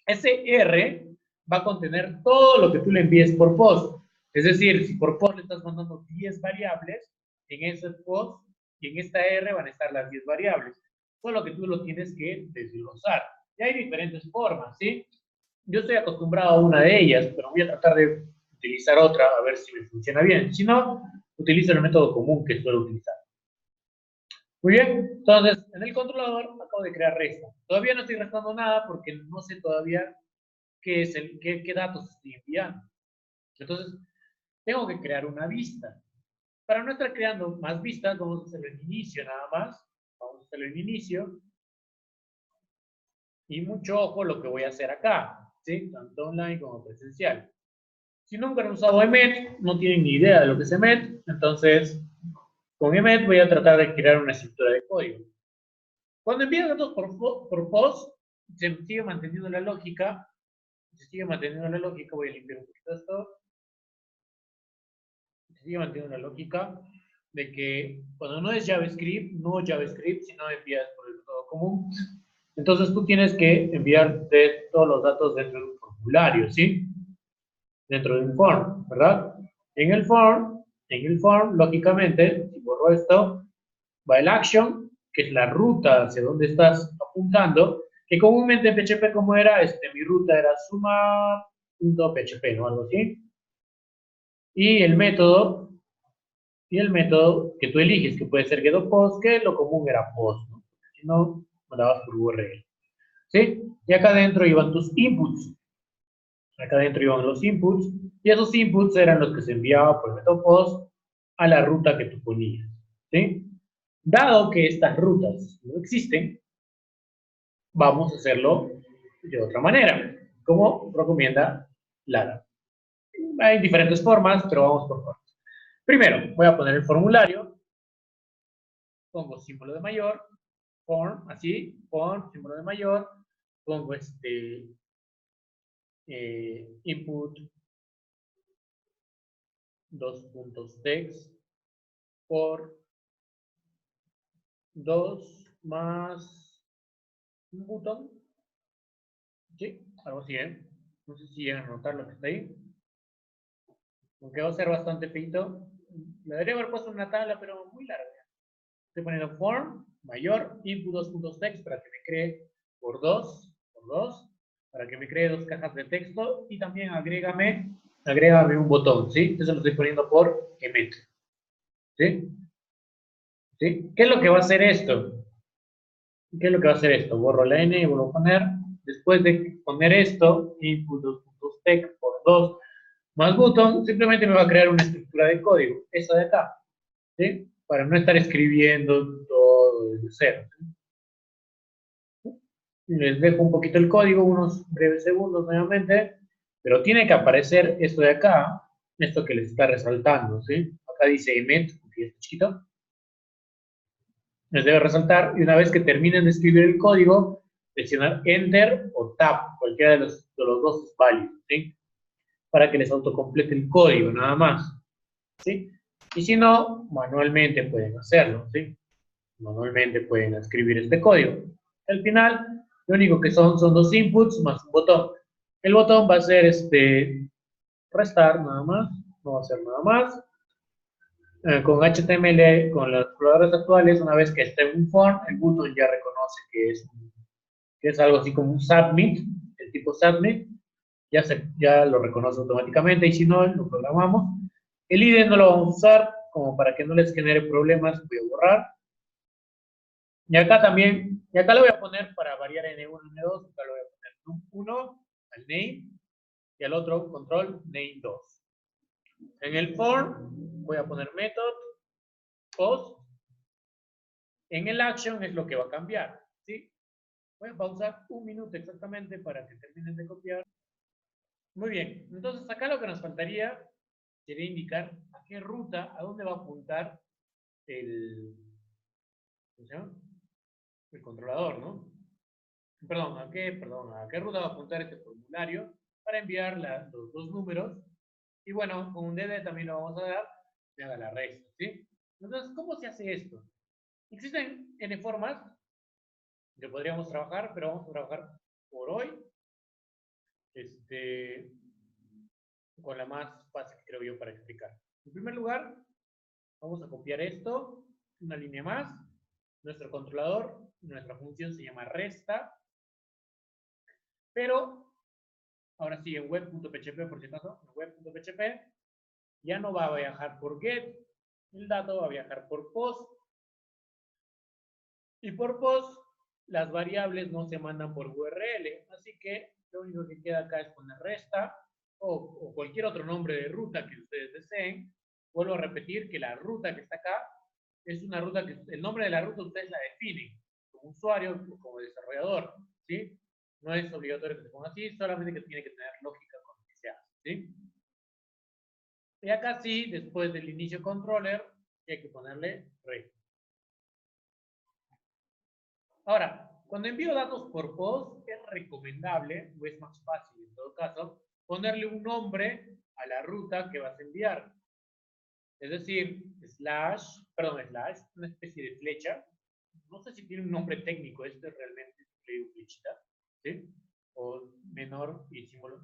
Ese R va a contener todo lo que tú le envíes por post. Es decir, si por post le estás mandando 10 variables, en ese post y en esta R van a estar las 10 variables. Solo que tú lo tienes que desglosar. Y hay diferentes formas, ¿sí? Yo estoy acostumbrado a una de ellas, pero voy a tratar de utilizar otra a ver si me funciona bien. Si no, utilizo el método común que suelo utilizar. Muy bien, entonces en el controlador acabo de crear resta. Todavía no estoy restando nada porque no sé todavía qué datos estoy enviando. Entonces, tengo que crear una vista. Para no estar creando más vistas, vamos a hacerlo en inicio nada más. Vamos a hacerlo en inicio. Y mucho ojo lo que voy a hacer acá, ¿sí? Tanto online como presencial. Si nunca han usado Emmet, no tienen ni idea de lo que es Emmet, entonces con Emmet voy a tratar de crear una estructura de código. Cuando envío datos por post, se sigue manteniendo la lógica. Voy a limpiar un poquito esto. Sigue manteniendo la lógica de que cuando no es JavaScript, sino envías por el método común, entonces tú tienes que enviar todos los datos dentro de un formulario, ¿sí? Dentro de un form, ¿verdad? En el form, lógicamente, si borro esto, va el action, que es la ruta hacia donde estás apuntando, que comúnmente en PHP como era, mi ruta era suma.php, ¿no? Algo así. Y el método que tú eliges, que puede ser getPost, que lo común era post, ¿no? Si no, mandabas por URL. ¿Sí? Y acá adentro iban tus inputs. Acá adentro iban los inputs, y esos inputs eran los que se enviaban por el método post a la ruta que tú ponías. ¿Sí? Dado que estas rutas no existen, vamos a hacerlo de otra manera, como recomienda Lara. Hay diferentes formas, pero vamos por formas. Primero, voy a poner el formulario, pongo símbolo de mayor, form, así, form, símbolo de mayor, pongo input, dos puntos text, por 2 más un botón, ¿sí? Algo así, ¿eh? No sé si llegan a notar lo que está ahí. Aunque va a ser bastante feito, Le debería haber puesto una tabla, pero muy larga. Estoy poniendo form, mayor, input2.text para que me cree por 2, para que me cree 2 cajas de texto y también agrégame un botón, ¿sí? Eso lo estoy poniendo por emit, ¿sí? ¿Sí? ¿Qué es lo que va a hacer esto? ¿Qué es lo que va a hacer esto? Borro la n y vuelvo a poner. Después de poner esto, input2.text por 2 más button, simplemente me va a crear una estructura de código, esa de acá, ¿sí? Para no estar escribiendo todo desde cero. Les dejo un poquito el código, unos breves segundos nuevamente, pero tiene que aparecer esto de acá, esto que les está resaltando, ¿sí? Acá dice emit, porque es chiquito. Les debe resaltar, y una vez que terminen de escribir el código, presionar Enter o Tab, cualquiera de los dos es válido, ¿sí? Para que les autocomplete el código, nada más, ¿sí? Y si no, manualmente pueden hacerlo, ¿sí? Manualmente pueden escribir este código. Al final, lo único que son 2 inputs más un botón. El botón va a ser restar, nada más, no va a ser nada más. Con HTML, con los exploradores actuales, una vez que esté en un form, el botón ya reconoce que es algo así como un submit, el tipo submit, ya lo reconoce automáticamente, y si no, lo programamos. El ID no lo vamos a usar, como para que no les genere problemas, voy a borrar. Y acá también, y acá lo voy a poner para variar N1, N2, acá lo voy a poner num1 al name, y al otro control name2. En el form voy a poner method, post, en el action es lo que va a cambiar, ¿sí? Voy a pausar un minuto exactamente para que terminen de copiar. Muy bien, entonces acá lo que nos faltaría sería indicar a qué ruta, a dónde va a apuntar ¿cómo se llama? El controlador, ¿no? ¿a qué ruta va a apuntar este formulario para enviar los dos números? Y bueno, con un DD también lo vamos a dar, que haga la resta, ¿sí? Entonces, ¿cómo se hace esto? Existen N formas que podríamos trabajar, pero vamos a trabajar por hoy con la más fácil, creo yo, para explicar. En primer lugar, vamos a copiar esto, una línea más, nuestro controlador, nuestra función se llama resta, pero ahora sí, en web.php, por si acaso, en web.php ya no va a viajar por get, el dato va a viajar por post, y por post las variables no se mandan por URL, así que lo único que queda acá es poner resta o cualquier otro nombre de ruta que ustedes deseen. Vuelvo a repetir que la ruta que está acá es una ruta que el nombre de la ruta ustedes la definen como usuario o como desarrollador, ¿sí? No es obligatorio que se ponga así, solamente que tiene que tener lógica con lo que se hace, ¿sí? Y acá sí, después del inicio controller, hay que ponerle rest. Ahora, cuando envío datos por post, es recomendable, o es más fácil en todo caso, ponerle un nombre a la ruta que vas a enviar. Es decir, slash, una especie de flecha. No sé si tiene un nombre técnico, esto es realmente flechita, ¿sí? O menor y símbolo,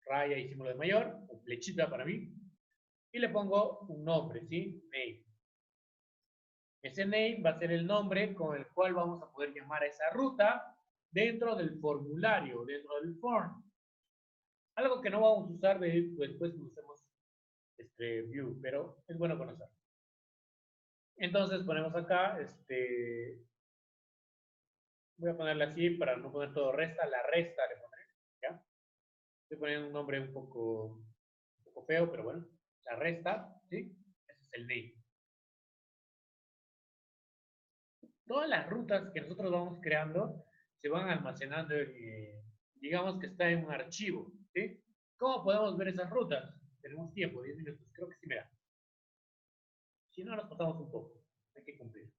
raya y símbolo de mayor, o flechita para mí. Y le pongo un nombre, ¿sí? Name. Ese name va a ser el nombre con el cual vamos a poder llamar a esa ruta dentro del formulario, dentro del form. Algo que no vamos a usar después cuando usemos view, pero es bueno conocer. Entonces ponemos acá, voy a ponerle así para no poner todo resta, la resta le pondré, ¿ya? Estoy poniendo un nombre un poco feo, pero bueno, la resta, ¿sí? Ese es el name. Todas las rutas que nosotros vamos creando se van almacenando digamos que está en un archivo, ¿sí? ¿Cómo podemos ver esas rutas? Tenemos tiempo, 10 minutos, creo que sí me da. Si no, nos pasamos un poco, hay que cumplir.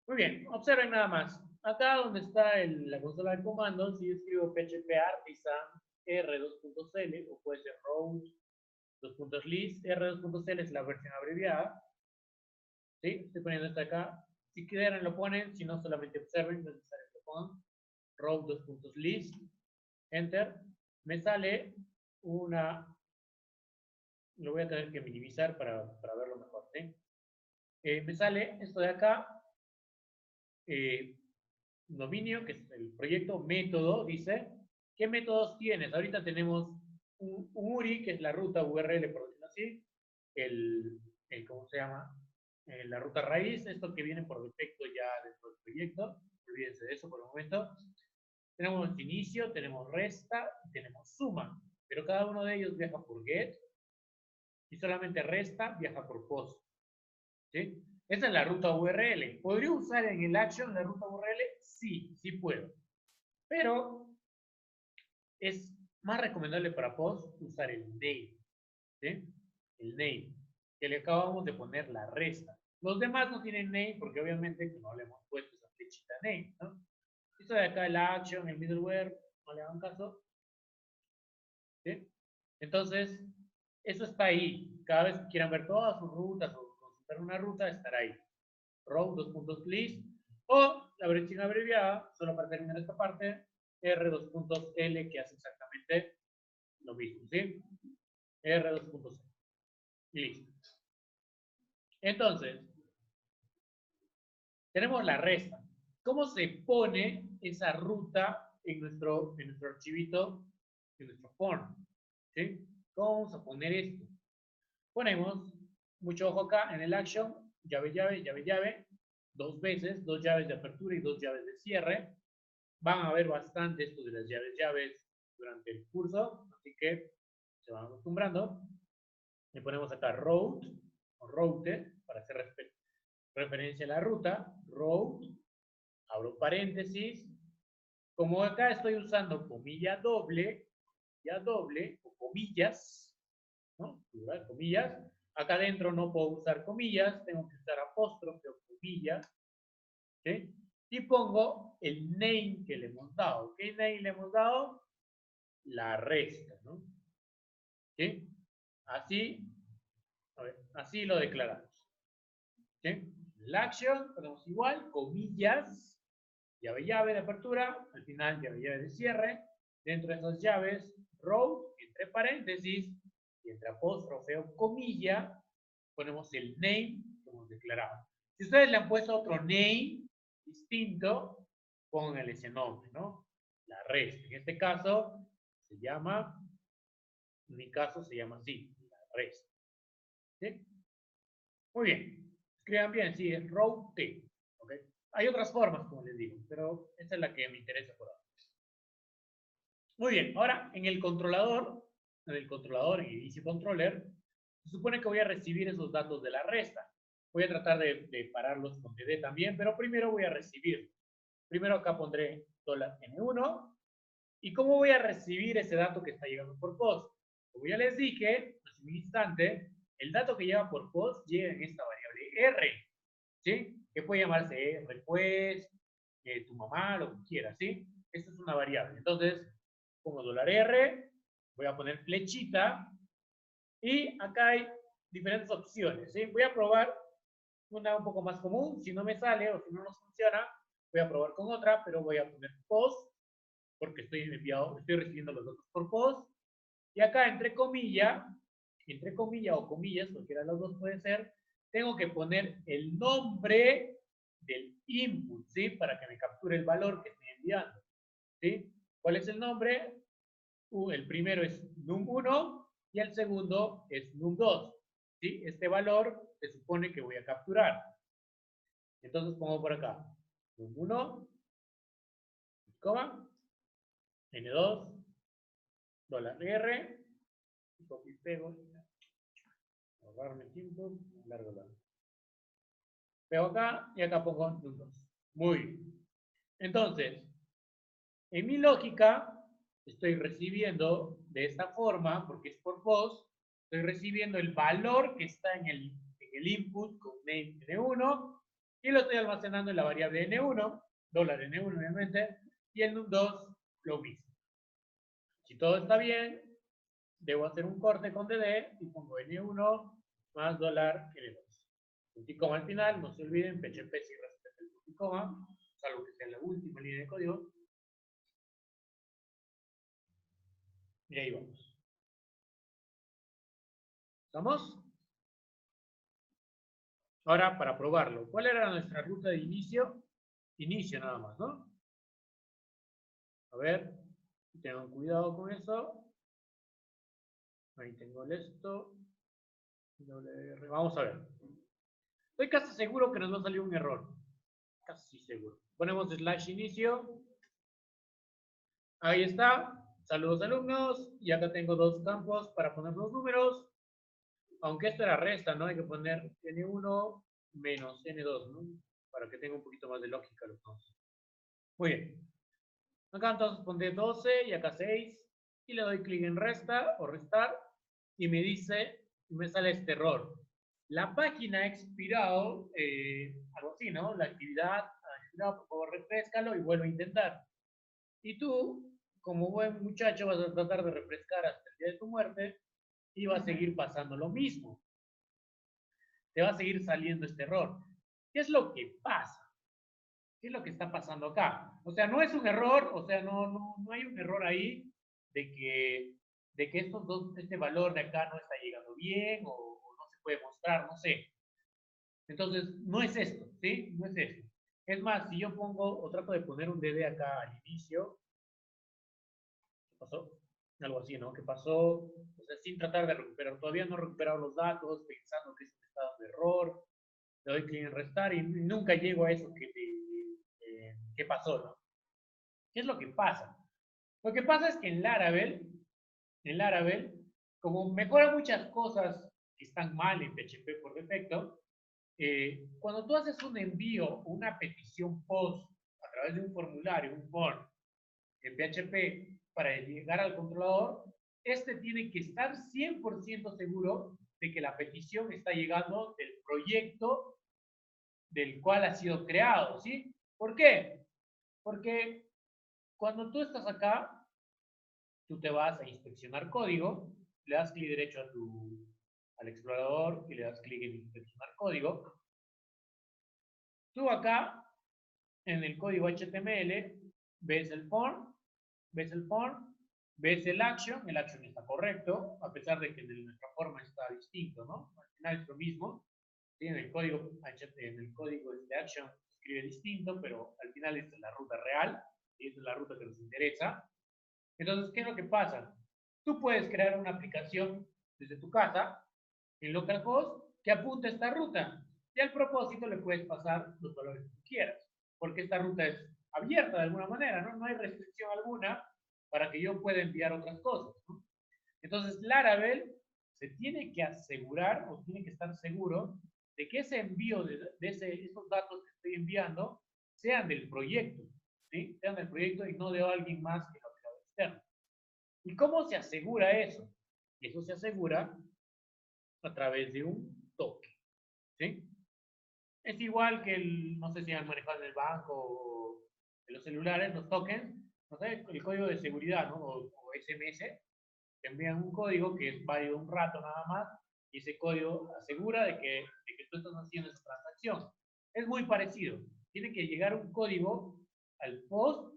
Muy bien, observen nada más. Acá donde está la consola de comandos, si yo escribo php artisan r2.cl o puede ser route 2.list, r2.cl es la versión abreviada, ¿sí? Estoy poniendo esto acá. Si quieren lo ponen, si no solamente observen, no es necesario que lo pongan. Route 2.list, enter, me sale una lo voy a tener que minimizar para verlo mejor, ¿sí? Me sale esto de acá, dominio, que es el proyecto método, dice, ¿qué métodos tienes? Ahorita tenemos un URI, que es la ruta URL, por decirlo así, ¿cómo se llama? La ruta raíz, esto que viene por defecto ya dentro del proyecto, olvídense de eso por el momento. Tenemos inicio, tenemos resta y tenemos suma, pero cada uno de ellos viaja por get y solamente resta viaja por post, ¿sí? Esa es la ruta URL. ¿Podría usar en el action la ruta URL? Sí, sí puedo. Pero es más recomendable para post usar el name, ¿sí? El name, que le acabamos de poner la resta. Los demás no tienen name porque obviamente no le hemos puesto esa flechita name, ¿no? Esto de acá, el action, el middleware, no le hagan caso, ¿sí? Entonces, eso está ahí. Cada vez que quieran ver todas sus rutas o consultar una ruta, estará ahí. Row, list, o la brecha abreviada, solo para terminar esta parte, R2.L, que hace exactamente lo mismo, ¿sí? R2.C. Listo. Entonces, tenemos la resta. ¿Cómo se pone esa ruta en nuestro archivito, en nuestro form? ¿Sí? ¿Cómo vamos a poner esto? Ponemos, mucho ojo acá, en el action, llave, llave, llave, llave, dos veces, dos llaves de apertura y dos llaves de cierre. Van a ver bastante esto de las llaves, llaves durante el curso, así que se van acostumbrando. Le ponemos acá route o route para hacer referencia a la ruta, route, abro paréntesis. Como acá estoy usando comilla doble o comillas, ¿no? Comillas. Acá adentro no puedo usar comillas, tengo que usar apóstrofe o comillas, ¿sí? Y pongo el name que le hemos dado. ¿Qué name le hemos dado? La resta, ¿no? ¿Sí? Así, a ver, así lo declaramos. ¿Sí? La action, ponemos igual, comillas, llave, llave de apertura, al final llave, llave de cierre, dentro de esas llaves, row, entre paréntesis, y entre apóstrofe o comilla, ponemos el name que hemos declarado. Si ustedes le han puesto otro name distinto, pónganle ese nombre, ¿no? La resta. En este caso, se llama, en mi caso se llama así, la resta. ¿Sí? Muy bien. Escriban bien, sí, es row T. ¿Okay? Hay otras formas, como les digo, pero esta es la que me interesa por ahora. Muy bien, ahora en el controlador, en el inicio controller, se supone que voy a recibir esos datos de la resta. Voy a tratar de pararlos con DD también, pero primero voy a recibir. Primero acá pondré $N1. ¿Y cómo voy a recibir ese dato que está llegando por post? Como ya les dije hace un instante, el dato que llega por post llega en esta variable R, ¿sí? Que puede llamarse request, tu mamá, lo que quieras, ¿sí? Esta es una variable. Entonces, pongo $R, voy a poner flechita, y acá hay diferentes opciones, ¿sí? Voy a probar una un poco más común. Si no me sale o si no nos funciona, voy a probar con otra, pero voy a poner post, porque estoy recibiendo los datos por post. Y acá, entre comilla o comillas, cualquiera de los dos puede ser, tengo que poner el nombre del input, ¿sí? Para que me capture el valor que estoy enviando, ¿sí? ¿Cuál es el nombre? El primero es num1 y el segundo es num2, ¿sí? Este valor se supone que voy a capturar. Entonces pongo por acá num1, coma, n2, $R, copy y pego, ahorrarme tiempo, largo. Pego acá y acá pongo num2. Muy bien. Entonces, en mi lógica, estoy recibiendo de esta forma, porque es por post, estoy recibiendo el valor que está en el input con name n1 y lo estoy almacenando en la variable n1, $N1 obviamente, y el num2 lo mismo. Si todo está bien, debo hacer un corte con DD y pongo n1 más $N2. Punto y coma al final, no se olviden, PHP si respeta el punto y coma, salvo que sea la última línea de código. Y ahí vamos. ¿Estamos? Ahora, para probarlo, ¿cuál era nuestra ruta de inicio? Inicio nada más, ¿no? A ver, tengan cuidado con eso. Ahí tengo el esto. Vamos a ver. Estoy casi seguro que nos va a salir un error. Casi seguro. Ponemos slash inicio. Ahí está. Saludos alumnos. Y acá tengo dos campos para poner los números. Aunque esto era resta, ¿no? Hay que poner N1 menos N2, ¿no? Para que tenga un poquito más de lógica los dos. Muy bien. Acá entonces pondré 12 y acá 6. Y le doy clic en resta o restar. Y me dice, me sale este error. La página ha expirado, algo así, ¿no? La actividad ha expirado, por favor refrescalo y vuelve a intentar. Y tú, como buen muchacho, vas a tratar de refrescar hasta el día de tu muerte y va a seguir pasando lo mismo. Te va a seguir saliendo este error. ¿Qué es lo que pasa? ¿Qué es lo que está pasando acá? O sea, no es un error, o sea, no hay un error ahí de que estos dos, este valor de acá no está llegando bien o no se puede mostrar, no sé. Entonces, no es esto, ¿sí? No es esto. Es más, si yo pongo o trato de poner un DD acá al inicio, ¿qué pasó? Algo así, ¿no? ¿Qué pasó? O sea, sin tratar de recuperar. Todavía no he recuperado los datos, pensando que es un estado de error. Le doy clic en restar y nunca llego a eso que pasó, ¿no? ¿Qué es lo que pasa? Lo que pasa es que en Laravel, como mejora muchas cosas que están mal en PHP por defecto, cuando tú haces un envío, una petición post a través de un formulario, un form en PHP para llegar al controlador, este tiene que estar 100% seguro de que la petición está llegando del proyecto del cual ha sido creado, ¿sí? ¿Por qué? Porque cuando tú estás acá, tú te vas a inspeccionar código, le das clic derecho al explorador y le das clic en inspeccionar código. Tú acá, en el código HTML, ves el form, ves el form, ves el action está correcto, a pesar de que en nuestra forma está distinto, ¿no? Al final es lo mismo. ¿Sí? En el código de action se escribe distinto, pero al final esta es la ruta real, y esta es la ruta que nos interesa. Entonces, ¿qué es lo que pasa? Tú puedes crear una aplicación desde tu casa en localhost que apunte a esta ruta y al propósito le puedes pasar los valores que tú quieras, porque esta ruta es abierta de alguna manera, ¿no? No hay restricción alguna para que yo pueda enviar otras cosas, ¿no? Entonces, Laravel se tiene que asegurar o tiene que estar seguro de que ese envío de esos datos que estoy enviando sean del proyecto, ¿sí? Sean del proyecto y no de alguien más que lo ha creado externo. ¿Y cómo se asegura eso? Eso se asegura a través de un token, ¿sí? Es igual que no sé si han manejado en el banco o en los celulares, los tokens, no sé, el código de seguridad, ¿no? O SMS, te envían un código que es válido un rato nada más y ese código asegura de que tú estás haciendo esa transacción. Es muy parecido. Tiene que llegar un código al post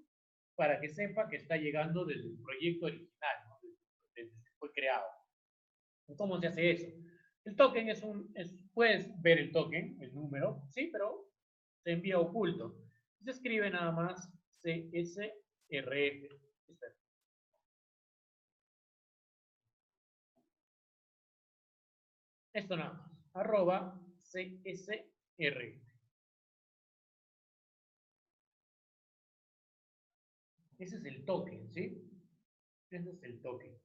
para que sepa que está llegando desde el proyecto original, ¿no? Desde que fue creado. ¿Cómo se hace eso? El token puedes ver el token, el número, sí, pero se envía oculto. Se escribe nada más CSRF. Esto nada más. Arroba CSRF. Ese es el token, ¿sí? Ese es el token.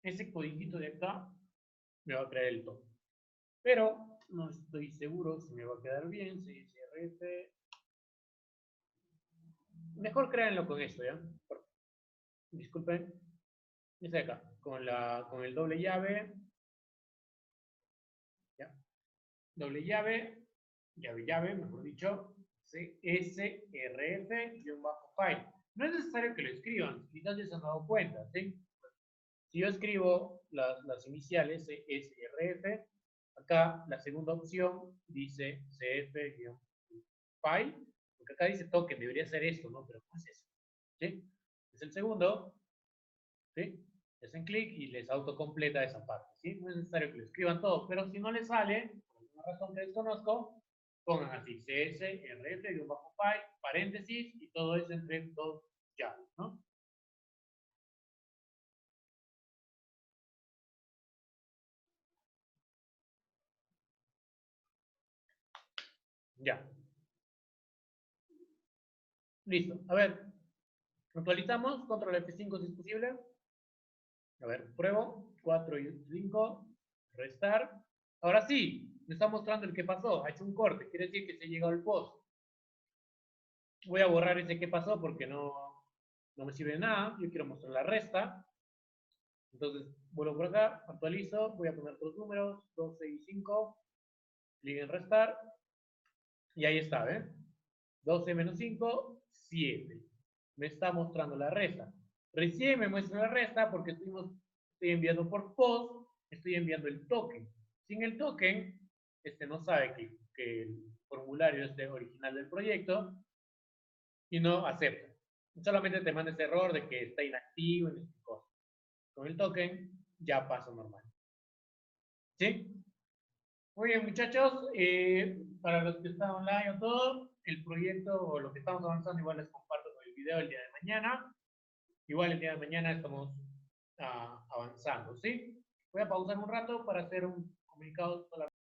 Ese codiguito de acá me va a crear el token. Pero no estoy seguro si me va a quedar bien. CSRF. Mejor créanlo con esto, ¿ya? Disculpen. Dice acá, con el doble llave. ¿Ya? Doble llave, llave, mejor dicho, CSRF-file. No es necesario que lo escriban, quizás ya se han dado cuenta, ¿sí? Si yo escribo las iniciales CSRF, acá la segunda opción dice CF-file, porque acá dice token, debería ser esto, ¿no? Pero no es eso, ¿sí? Es el segundo, ¿sí? hacen clic y les autocompleta esa parte, ¿sí? No es necesario que lo escriban todo, pero si no les sale, por alguna razón que desconozco, pongan así, cs, rf, bajo file, paréntesis, y todo eso entre dos llaves, ¿no? Ya. Listo. A ver, actualizamos, control F5 si es posible. A ver, pruebo, 4 y 5, restar. Ahora sí, me está mostrando el que pasó, ha hecho un corte, quiere decir que se llegó al post. Voy a borrar ese que pasó porque no me sirve de nada, yo quiero mostrar la resta. Entonces, vuelvo por acá, actualizo, voy a poner dos números, 12 y 5, clic en restar, y ahí está, ¿ven? 12 menos 5, 7. Me está mostrando la resta. Recién me muestra la resta porque estoy enviando por post, estoy enviando el token. Sin el token, no sabe que el formulario es de original del proyecto y no acepta. Solamente te manda ese error de que está inactivo y estas cosas. Con el token ya pasa normal. ¿Sí? Muy bien, muchachos. Para los que están online o todo, el proyecto o lo que estamos avanzando, igual les comparto con el video el día de mañana. Igual el día de mañana estamos avanzando, ¿sí? Voy a pausar un rato para hacer un comunicado solamente.